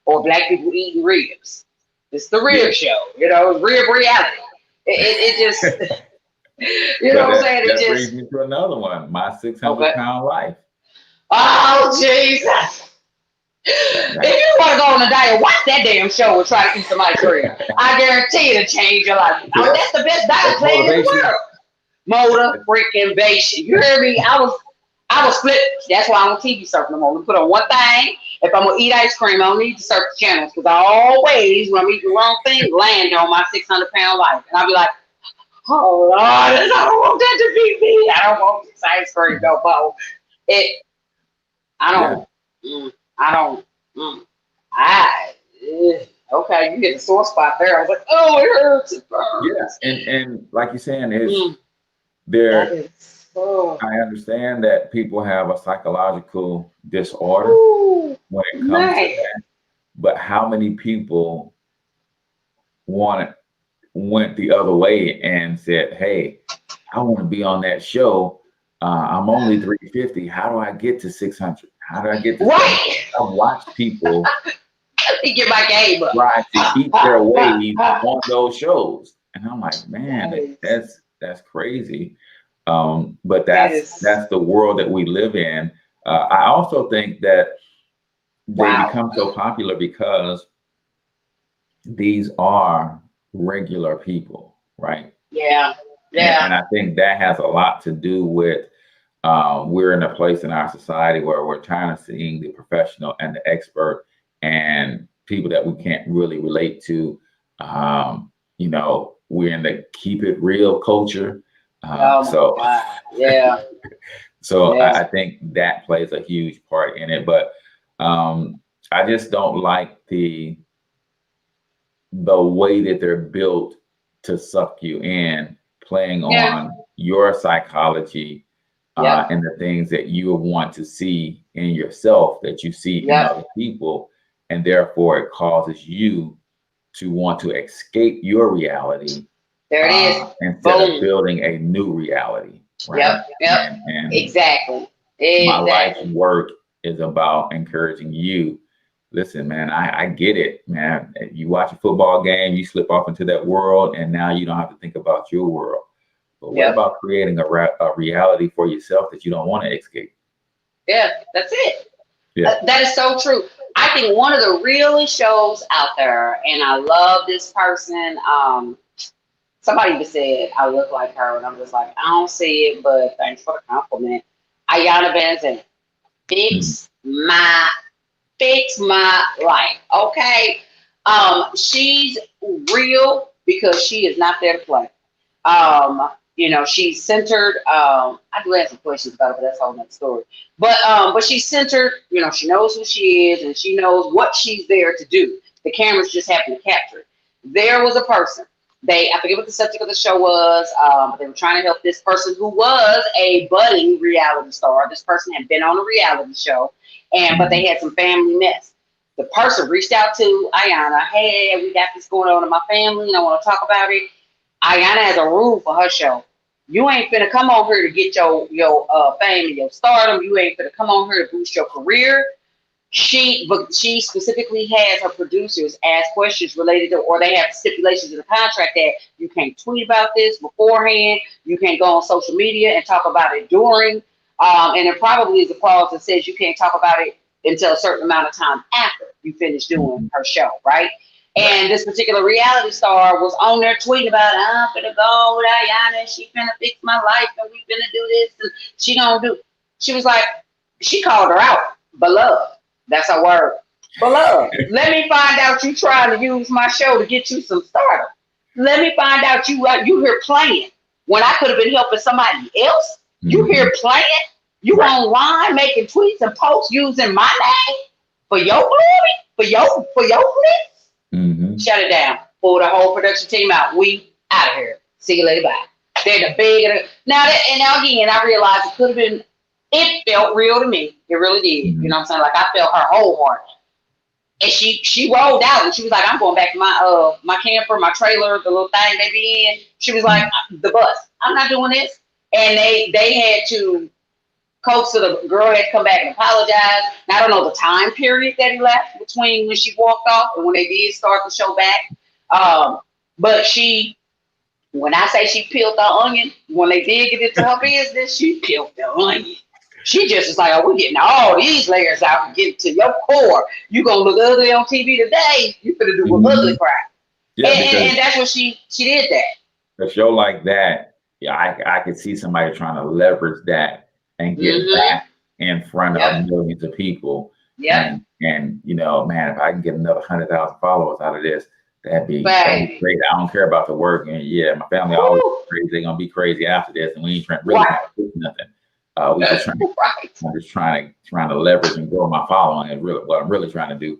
or black people eating ribs. It's the rib show, rib reality. It just. What I'm saying? That brings me to another one, My 600-Pound Life. Oh, Jesus. If you want to go on a diet, watch that damn show and try to eat somebody's career. I guarantee it'll change your life. That's the best diet plan in the world. Motivation. You hear me? I I was flip. That's why I don't TV surf no more. We put on one thing. If I'm gonna eat ice cream, I don't need to surf the channels because I always, when I'm eating the wrong thing, land on my 600-pound life, and I'll be like, oh Lord, I don't want that to be me. I don't want this ice cream no more. Okay, you get a sore spot there. I was like, oh, it hurts. It burns. Yes, and like you're saying, is That there. is so. I understand that people have a psychological disorder Ooh, when it comes man. to that, but how many people went the other way and said, "Hey, I want to be on that show. I'm only 350. How do I get to 600? How do I get to?" Right. I watch people Let me get my game up. try to eat their way on those shows, and I'm like, man, that's crazy. But that's the world that we live in. I also think that they become so popular because these are regular people, right? Yeah. And I think that has a lot to do with we're in a place in our society where we're trying to see the professional and the expert and people that we can't really relate to. We're in the keep it real culture. So yeah. So Yes. I think that plays a huge part in it, but I just don't like the way that they're built to suck you in, playing on your psychology and the things that you want to see in yourself that you see in other people, and therefore it causes you to want to escape your reality. There it is. Instead of building a new reality. Right? Yep. And Exactly. my life's work is about encouraging you. Listen, man, I get it, man. You watch a football game, you slip off into that world, and now you don't have to think about your world. But what about creating a reality for yourself that you don't want to escape? Yeah, that's it. Yeah. That is so true. I think one of the realest shows out there, and I love this person. Somebody even said I look like her, and I'm just like, I don't see it, but thanks for the compliment. Ayana Benson, fix my life, okay? She's real because she is not there to play. She's centered. I do have some questions about it, but that's a whole nother story. But she's centered. She knows who she is, and she knows what she's there to do. The cameras just happen to capture it. There was a person. I forget what the subject of the show was, but they were trying to help this person who was a budding reality star. This person had been on a reality show, but they had some family mess. The person reached out to Ayana, hey, we got this going on in my family, and I want to talk about it. Ayana has a rule for her show. You ain't finna come on here to get your fame and your stardom. You ain't finna come on here to boost your career. She specifically has her producers ask questions related to, or they have stipulations in the contract that you can't tweet about this beforehand. You can't go on social media and talk about it during. And there probably is a clause that says you can't talk about it until a certain amount of time after you finish doing her show, right? And this particular reality star was on there tweeting about, I'm finna go with Ayana, she finna fix my life, and we finna do this, and she was like, she called her out, beloved. That's her word. Beloved, let me find out you trying to use my show to get you some stardom. Let me find out you here playing when I could have been helping somebody else. You here playing? You online making tweets and posts using my name for your glory, for your flicks? Shut it down. Pull the whole production team out. We out of here. See you later. Bye. They're the big. Now again, I realized it could have been. It felt real to me. It really did. You know what I'm saying? Like I felt her whole heart. And she rolled out and she was like, I'm going back to my camper, my trailer, the little thing they be in. She was like, the bus. I'm not doing this. And they had to coach, so the girl had to come back and apologize. Now, I don't know the time period that he left between when she walked off and when they did start the show back. But when I say she peeled the onion, when they did get into her business, she peeled the onion. She just was like, oh, we're getting all these layers out and get to your core. You gonna look ugly on TV today. You finna do a ugly crap. Yeah, and that's what she did that. A show like that, I could see somebody trying to leverage that and get back in front of millions of people. Yeah. And you know, man, if I can get another 100,000 followers out of this, that'd be great. I don't care about the work, and yeah, my family always crazy. They're gonna be crazy after this, and we ain't trying to do nothing. We just trying. I'm just trying to leverage and grow my following. And really, what I'm really trying to do.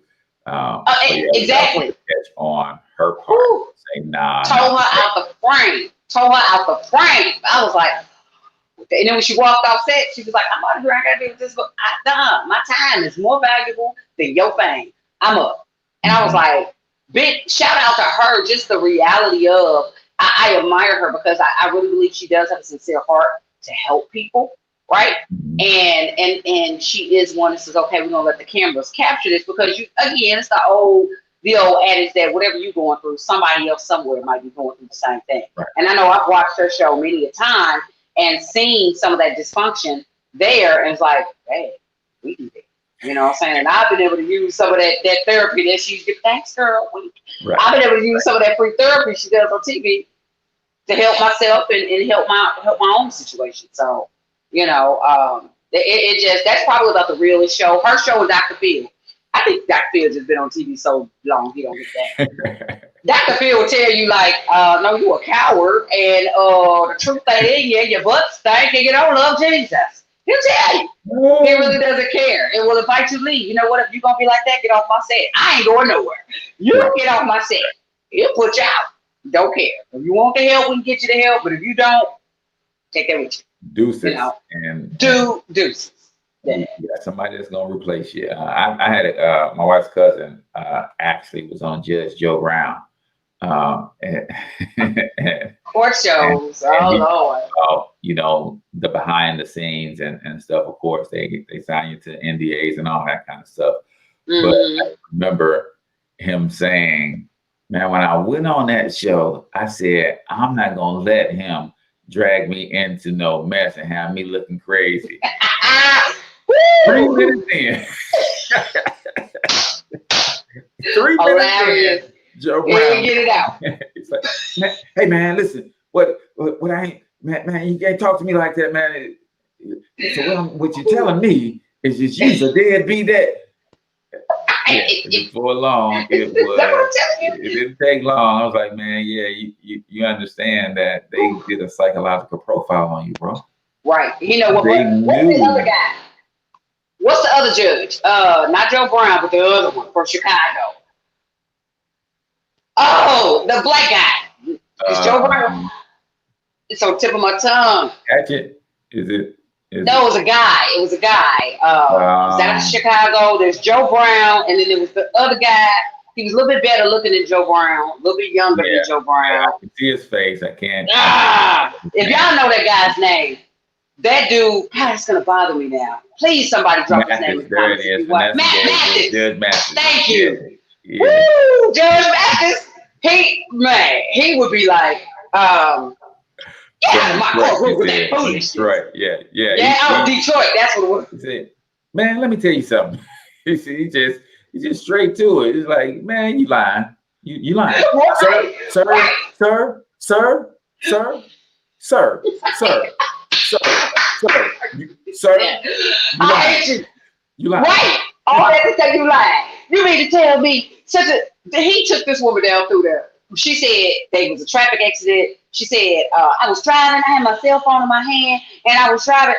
Exactly. Catch on her part. Say nah. Told her out the frame. I was like, and then when she walked off set, she was like, I'm out of here. I gotta do this. But my time is more valuable than your fame. I'm up. And I was like, big shout out to her. Just the reality of, I admire her because I really believe she does have a sincere heart to help people. Right. And she is one that says, okay, we're gonna let the cameras capture this, because it's the old adage that whatever you're going through, somebody else somewhere might be going through the same thing. Right. And I know I've watched her show many a time and seen some of that dysfunction there, and it's like, hey, we do that. You know what I'm saying? And I've been able to use some of that therapy that she's giving. Thanks, girl. Right. I've been able to use some of that free therapy she does on TV to help myself and help my own situation. So, it just, that's probably about the realest show. Her show is Dr. Phil. I think Dr. Phil just been on TV so long he don't get that. Dr. Phil will tell you like, no, you a coward, and the truth ain't in you, your butt stank, and you don't love Jesus. He'll tell you. He really doesn't care. And will invite you to leave. You know what? If you're gonna be like that, get off my set. I ain't going nowhere. You get off my set. He'll put you out. Don't care. If you want the help, we can get you the help. But if you don't, take that with you. Deuces. Deuces. Yeah, somebody that's gonna replace you. I had my wife's cousin actually was on Judge Joe Brown. Court shows. Lord. The behind the scenes and stuff. Of course, they sign you to NDAs and all that kind of stuff. But I remember him saying, man, when I went on that show, I said, I'm not gonna let him drag me into no mess and have me looking crazy. 3 minutes in. 3 minutes in. Joe Brown. Get it out. It's like, hey man, listen, what I ain't, man, you can't talk to me like that, man. So what you're telling me is just use a deadbeat that. Before long, it didn't take long. I was like, man, yeah, you understand that they did a psychological profile on you, bro. Right. You know what? What's the other guy? What's the other judge? Not Joe Brown, but the other one from Chicago. Oh, the black guy. It's Joe Brown. It's on the tip of my tongue. Hatchet? No, it was a guy. It's out of Chicago. There's Joe Brown, and then there was the other guy. He was a little bit better looking than Joe Brown, a little bit younger than Joe Brown. I can see his face. I can't. If y'all know that guy's name, that dude, God, it's gonna bother me now. Please, somebody drop his name. There it is. Matt Mathis. Judge Mathis. Thank you. Yeah. Woo, Judge Mathis. He would be like, my courtroom with that foolishness. Right, yeah. Detroit, that's what it was. He said, man, let me tell you something. He's just straight to it. It's like, man, you lying. You lying. Sir. I hate you. You lying. Right. All that to say you lying. You mean to tell me he took this woman down through there. She said there was a traffic accident. She said, I was driving, I had my cell phone in my hand, and I was driving.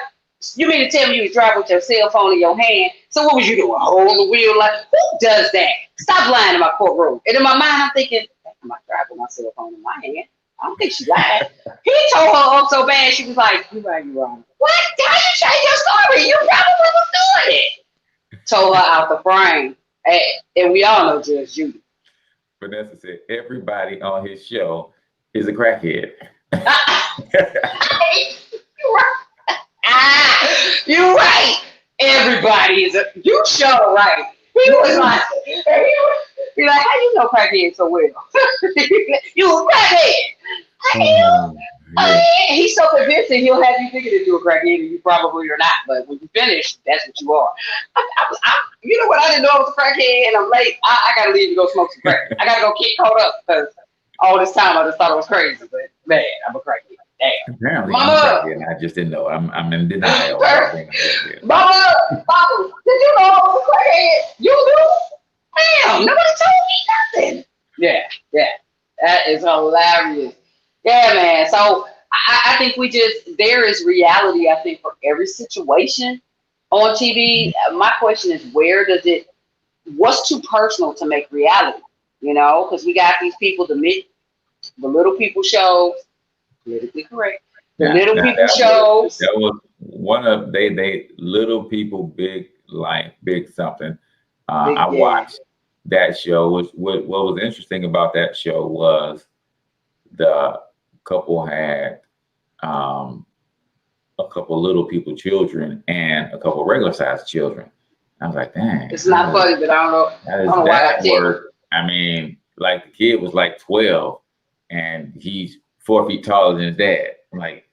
You mean to tell me you was driving with your cell phone in your hand? So what was you doing? Holding the wheel? Like, who does that? Stop lying in my courtroom. And in my mind, I'm thinking, I'm not driving with my cell phone in my hand. I don't think she lied. He told her up so bad, she was like, you're right, you're wrong. What? How you change your story? You probably was doing it. Told her out the frame. And we all know Judge Judy. Vanessa said everybody on his show is a crackhead. You're right. Everybody is you sure right. He was like, be like, how you know crackhead so well? You a crackhead. He's so convincing he'll have you thinking that you're a crackhead and you probably are not. But when you finish, that's what you are. You know what? I didn't know I was a crackhead and I'm late. I gotta leave to go smoke some crack. I gotta go get caught up because all this time I just thought it was crazy. But man, I'm a crackhead. Damn. Apparently, Mama. I'm pregnant. I just didn't know. I'm in denial. about being pregnant. Mama, did you know I was a crackhead? You knew? Damn, nobody told me nothing. Yeah. That is hilarious. Yeah, man. So I think there is reality, I think, for every situation on TV. My question is, what's too personal to make reality? You know, because we got these people, the little people shows, politically correct. The little people shows. That was one of they little people, big life, big something. I watched that show. What was interesting about that show was the couple had a couple little people children and a couple regular sized children. I was like, dang. It's not funny, but I don't know. How does that work? I mean, like the kid was like 12 and he's 4 feet taller than his dad. I'm like,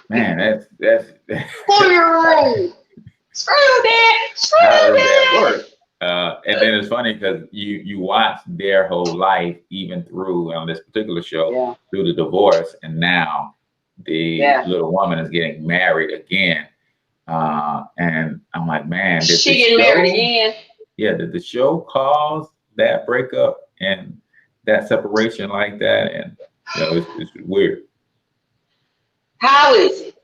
man, that's 4-year-old. Screw that. how does that work? And then it's funny because you watch their whole life, even through on this particular show, through the divorce, and now the little woman is getting married again. And I'm like, man, did she getting married again? Yeah, did the show cause that breakup and that separation like that? And it's weird. How is it?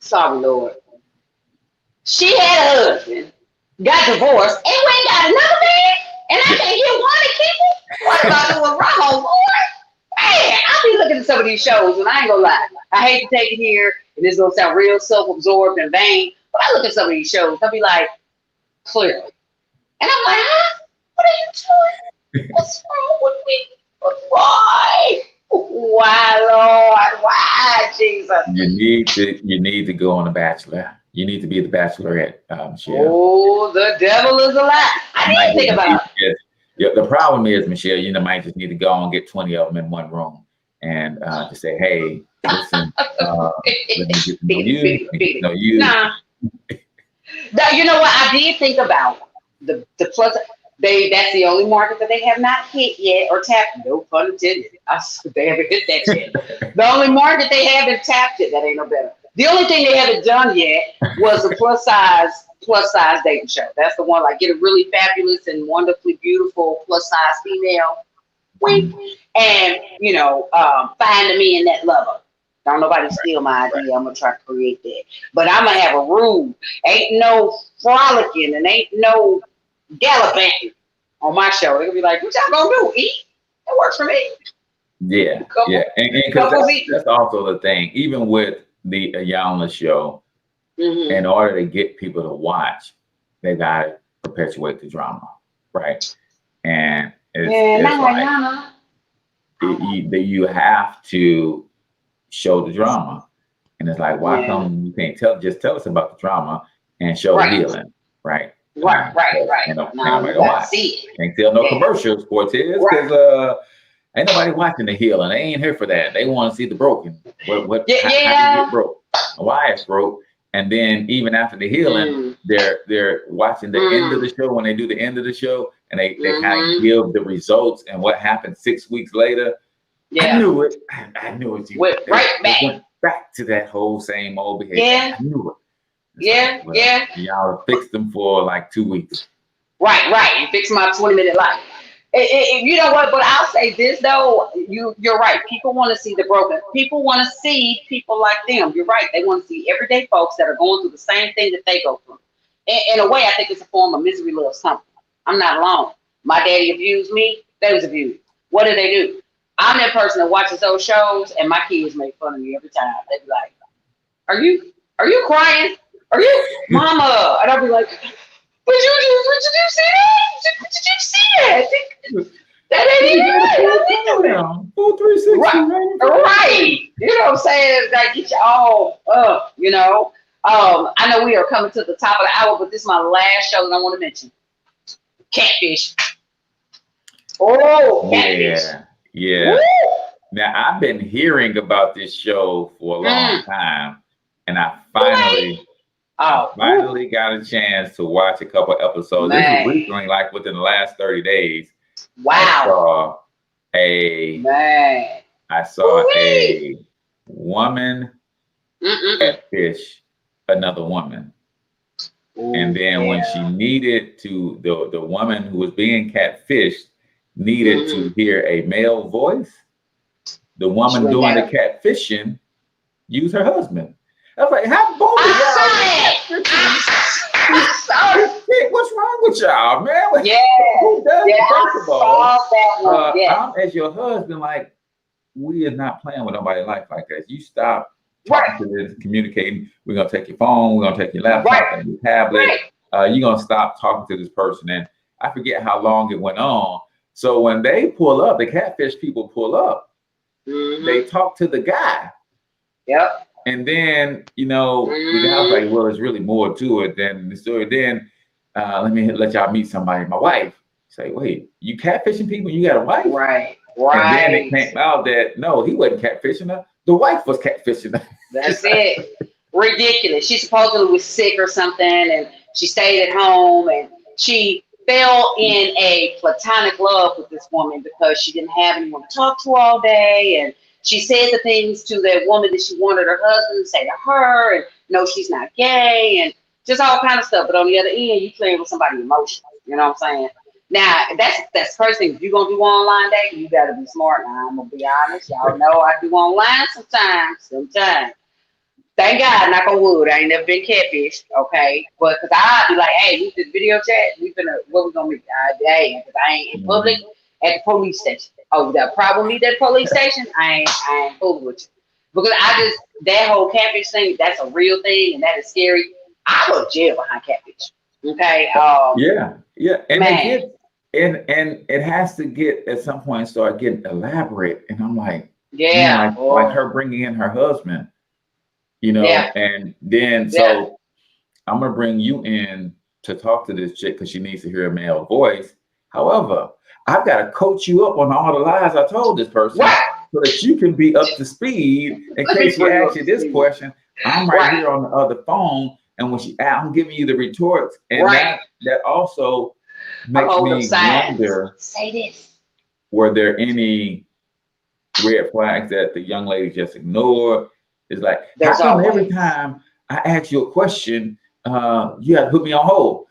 Sorry, Lord. She had a husband, got divorced, and we ain't got another man, and I can't get one to keep it. What about doing wrong, Lord? Man, I be looking at some of these shows, and I ain't gonna lie. I hate to take it here, and this is gonna sound real self-absorbed and vain, but I look at some of these shows, I'll be like, clearly. And I'm like, huh? What are you doing? What's wrong with me? Why? Why, Lord? Why, Jesus? You need to go on The Bachelor. You need to be the Bachelorette, Michelle. Oh, the devil is a lie. I didn't think about it. Yeah, the problem is, Michelle, you might just need to go and get 20 of them in one room and just say, hey, listen, let me get to know you. Nah. Now, you know what? I did think about the plus. That's the only market that they have not hit yet or tapped. No pun intended. They haven't hit that yet. The only market they haven't tapped it. That ain't no better. The only thing they haven't done yet was a plus size dating show. That's the one, like, get a really fabulous and wonderfully beautiful plus size female, and find a man that love her. Don't nobody steal my idea. I'm gonna try to create that, but I'm gonna have a rule. Ain't no frolicking and ain't no gallivanting on my show. They're gonna be like, what y'all gonna do? Eat? It works for me. Yeah, and that's also the thing. Even with the Iyanla show, in order to get people to watch, they gotta perpetuate the drama, right? And it's like you have to show the drama, and it's like, why come you can't tell us about the drama and show healing, right? Right. Can't tell no commercials, Cortez, because ain't nobody watching the healing. They ain't here for that. They want to see the broken. How you get broke? Why it's broke? And then even after the healing, they're watching the end of the show. When they do the end of the show, and they kind of give the results and what happened 6 weeks later. Yeah. I knew it. I knew it. Went back to that whole same old behavior. Yeah. I knew it. Y'all fixed them for like 2 weeks. Right. You fix my 20-minute life. You know what? But I'll say this though. You're right. People want to see the broken. People want to see people like them. You're right. They want to see everyday folks that are going through the same thing that they go through. In a way, I think it's a form of misery loves company. I'm not alone. My daddy abused me. They was abused. What did they do? I'm that person that watches those shows, and my kids make fun of me every time. They be like, "Are you crying? Are you, Mama?" And I'll be like, Did you see that? Did you see that? That ain't even right. 4, 3, 6, right. You know what I'm saying? Like, get you all up, I know we are coming to the top of the hour, but this is my last show that I want to mention. Catfish. Oh, Catfish. Yeah. Woo! Now, I've been hearing about this show for a long time, and I finally got a chance to watch a couple episodes. Man. This is recently, like within the last 30 days. Wow. I saw a woman catfish another woman. And then when she needed to, the woman who was being catfished needed to hear a male voice, the woman doing the catfishing used her husband. I was like, how bold what's wrong with y'all, man? Who does it? First of all, I'm as your husband, like, we are not playing with nobody's life like that. You stop talking to this, communicating. We're gonna take your phone, we're gonna take your laptop and your tablet. You're gonna stop talking to this person. And I forget how long it went on. So when they pull up, the catfish people pull up, they talk to the guy. Yep. And then, the guy was like, well, there's really more to it than the story. Then let me let y'all meet somebody, my wife. Say, wait, you catfishing people? You got a wife? Right. And then it came out that no, he wasn't catfishing her. The wife was catfishing her. That's it. Ridiculous. She supposedly was sick or something, and she stayed at home, and she fell in a platonic love with this woman because she didn't have anyone to talk to all day, and she said the things to that woman that she wanted her husband to say to her, and no, she's not gay, and just all kind of stuff. But on the other end, you playing with somebody emotional. You know what I'm saying? Now, that's the first thing. If you're going to do online dating, you got to be smart. Now, I'm going to be honest. Y'all know I do online sometimes. Thank God, knock on wood, I ain't never been catfished, okay? But because I'd be like, hey, we did video chat. What we going to meet? Hey, because I ain't in public at the police station. Oh, you got a problem with that police station? I ain't fooling with you. Because that whole catfish thing, that's a real thing, and that is scary. I go to jail behind catfish. Okay. Yeah. And it has to get at some point start getting elaborate. And I'm like, like her bringing in her husband, and then so I'm gonna bring you in to talk to this chick because she needs to hear a male voice. However, I've got to coach you up on all the lies I told this person so that you can be up to speed in case she asks you this question. I'm right here on the other phone. And when I'm giving you the retorts, and that also makes me wonder, say this. Were there any red flags that the young lady just ignored? It's like, how come every time I ask you a question, you have to put me on hold?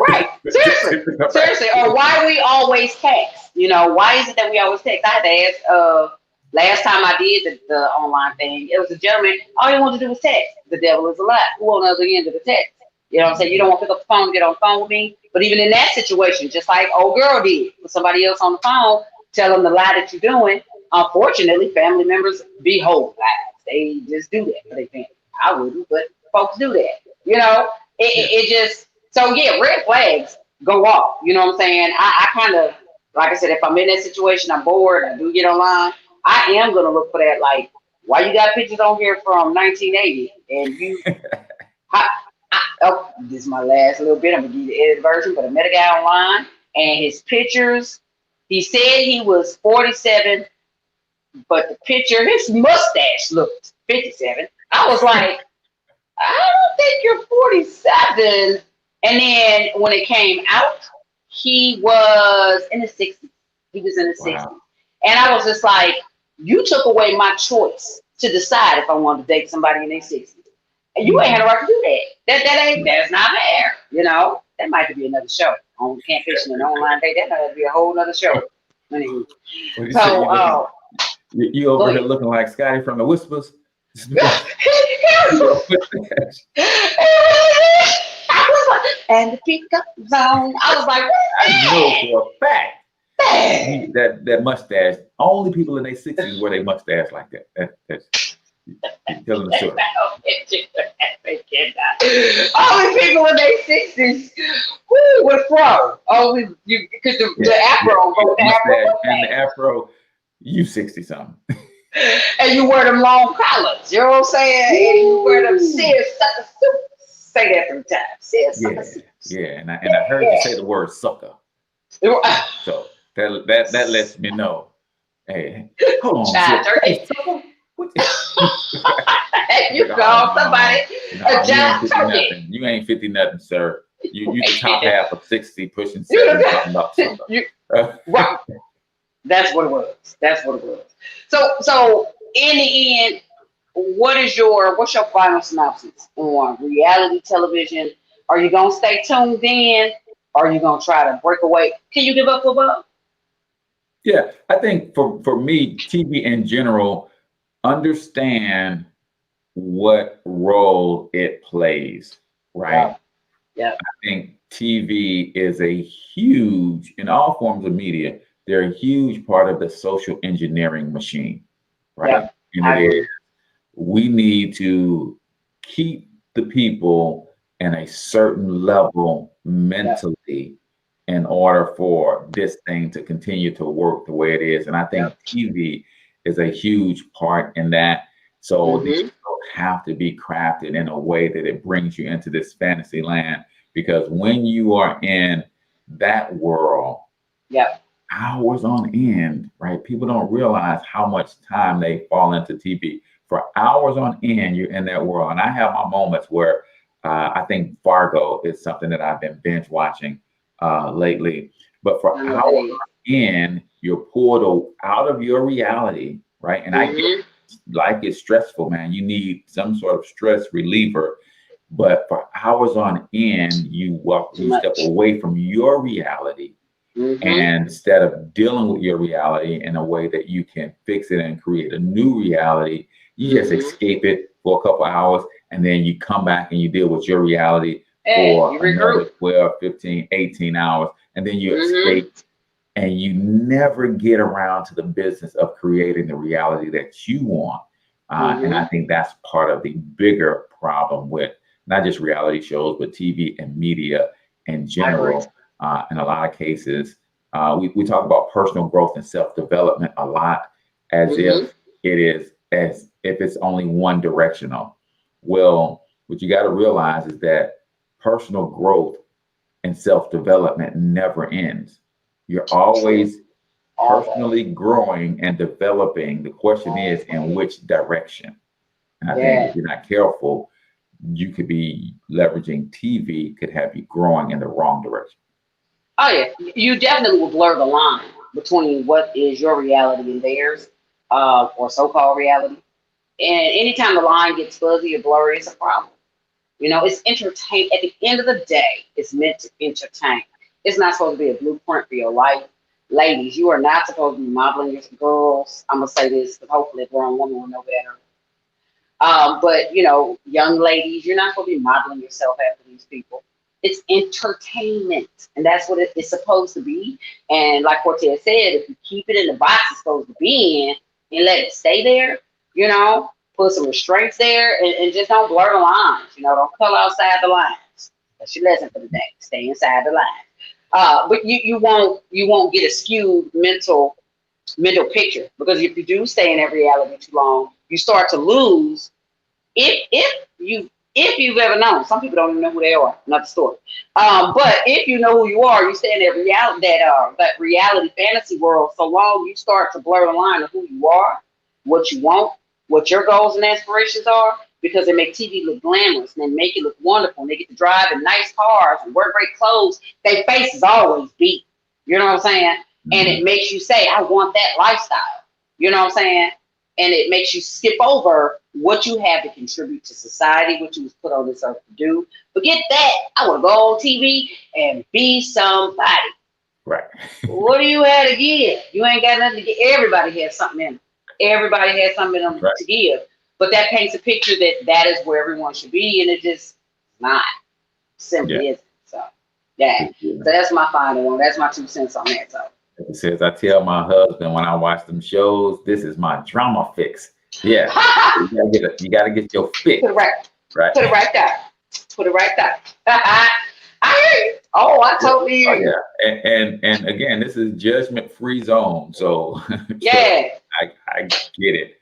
Right. Seriously. Or why we always text? Why is it that we always text? I had to ask, last time I did the online thing, it was a gentleman, all he wanted to do was text. The devil is a lie. Who on the other end of the text? You know what I'm saying? You don't want to pick up the phone to get on the phone with me. But even in that situation, just like old girl did with somebody else on the phone, tell them the lie that you're doing. Unfortunately, family members behold lies. They just do that. They think, I wouldn't, but folks do that. It just, so yeah, red flags go off. You know what I'm saying? I kind of, like I said, if I'm in that situation, I'm bored, I do get online, I am going to look for that, like, why you got pictures on here from 1980? And you, this is my last little bit. I'm going to give you the edited version, but I met a guy online, and his pictures, he said he was 47, but the picture, his mustache looked 57. I was like, I don't think you're 47. And then when it came out, he was in the 60s. He was in the 60s. And I was just like, you took away my choice to decide if I wanted to date somebody in their 60s. And you ain't had a right to do that. That's not fair. That might be another show on catfishing and online date. That might be a whole other show. Anyway. You over here looking like Scotty from the Whispers. And the pickup zone. I was like, I know for a fact that mustache. Only people in their 60s wear their mustache like that. That's telling the story. Only people in their 60s with a fro. Only you, because the afro, and the afro. You 60 something. And you wear them long collars. You know what I'm saying? And you wear them Sears sucker suits. Say that 3 times. Sears sucker suits. Yeah, and I heard you say the word sucker. So that lets me know. Hey, hold on. Hey, you call somebody a giant turkey. You ain't 50 nothing, sir. You the top half of 60, pushing 70, talking about sucker. Right. That's what it was. So in the end, what's your final synopsis on reality television? Are you gonna stay tuned in? Or are you gonna try to break away? Can you give up football? Yeah, I think for me, TV in general, understand what role it plays, right? Yeah. I think TV is a huge, in all forms of media, they're a huge part of the social engineering machine, right? Yeah, And it is, we need to keep the people in a certain level mentally in order for this thing to continue to work the way it is. And I think TV is a huge part in that. So these shows have to be crafted in a way that it brings you into this fantasy land. Because when you are in that world, hours on end, right? People don't realize how much time they fall into TV. For hours on end, you're in that world. And I have my moments where I think Fargo is something that I've been binge watching lately. But for hours on end, you're pulled out of your reality, right? And I get life is stressful, man. You need some sort of stress reliever. But for hours on end, you step away from your reality. And instead of dealing with your reality in a way that you can fix it and create a new reality, you just escape it for a couple hours, and then you come back and you deal with your reality for another 12, 15, 18 hours, and then you escape, and you never get around to the business of creating the reality that you want. And I think that's part of the bigger problem with not just reality shows, but TV and media in general. In a lot of cases, we talk about personal growth and self-development a lot as if it's only one directional. Well, what you got to realize is that personal growth and self-development never ends. You're always personally growing and developing. The question is, in which direction? And I think if you're not careful, you could be leveraging TV, could have you growing in the wrong direction. Oh yeah, you definitely will blur the line between what is your reality and theirs, or so-called reality. And anytime the line gets fuzzy or blurry, it's a problem. You know, it's entertain. At the end of the day, it's meant to entertain. It's not supposed to be a blueprint for your life. Ladies, you are not supposed to be modeling your girls. I'm gonna say this because hopefully a grown woman will know better. But you know, young ladies, you're not supposed to be modeling yourself after these people. It's entertainment, and that's what it's supposed to be. And like Cortez said, if you keep it in the box it's supposed to be in and let it stay there, you know, put some restraints there, and just don't blur the lines. You know, don't color outside the lines. That's your lesson for the day. Stay inside the lines. But you won't get a skewed mental picture, because if you do stay in that reality too long, you start to lose. If you've ever known, some people don't even know who they are. Another story. But if you know who you are, you stay in that reality fantasy world so long, you start to blur the line of who you are, what you want, what your goals and aspirations are, because they make TV look glamorous and they make it look wonderful. And they get to drive in nice cars and wear great clothes. Their face is always beat. You know what I'm saying? And it makes you say, I want that lifestyle. You know what I'm saying? And it makes you skip over what you have to contribute to society, what you was put on this earth to do. Forget that. I want to go on TV and be somebody. Right. What do you have to give? You ain't got nothing to give. Everybody has something in them. Everybody has something in them to give. But that paints a picture that is where everyone should be, and it just not. Simply isn't. So, So that's my final one. That's my 2 cents on that. So. It says, I tell my husband when I watch them shows, this is my drama fix. Yeah. you gotta get your fix. Put it right. Right. Put it right there. Put it right there. I hear you. Oh, I totally hear you. And again, this is judgment-free zone. So yeah. I get it.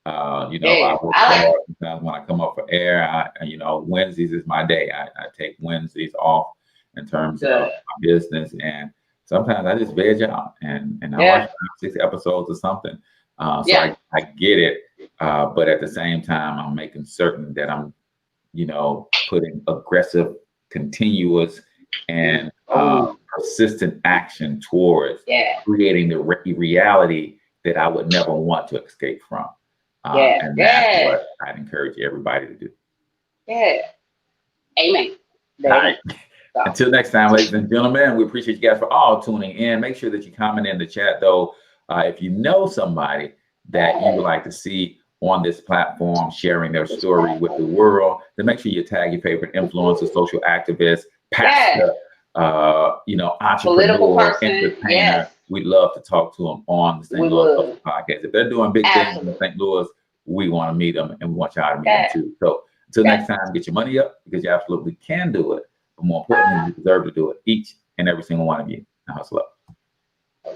I work hard sometimes when I come up for air. Wednesdays is my day. I take Wednesdays off in terms of my business, and sometimes I just veg out and I watch 6 episodes or something. I get it. But at the same time, I'm making certain that I'm, putting aggressive, continuous, and persistent action towards creating the reality that I would never want to escape from. And that's what I'd encourage everybody to do. Yeah. Amen. All right. Until next time, ladies and gentlemen, we appreciate you guys for all tuning in. Make sure that you comment in the chat, though. If you know somebody that you would like to see on this platform sharing their story with the world, then make sure you tag your favorite influencer, social activist, pastor, entrepreneur, political person, entertainer. yes. We'd love to talk to them on the St. Louis Social Podcast. If they're doing big things in St. Louis, we want to meet them and we want y'all to meet them too. So until next time, get your money up because you absolutely can do it. But more importantly, you deserve to do it. Each and every single one of you. Now hustle up.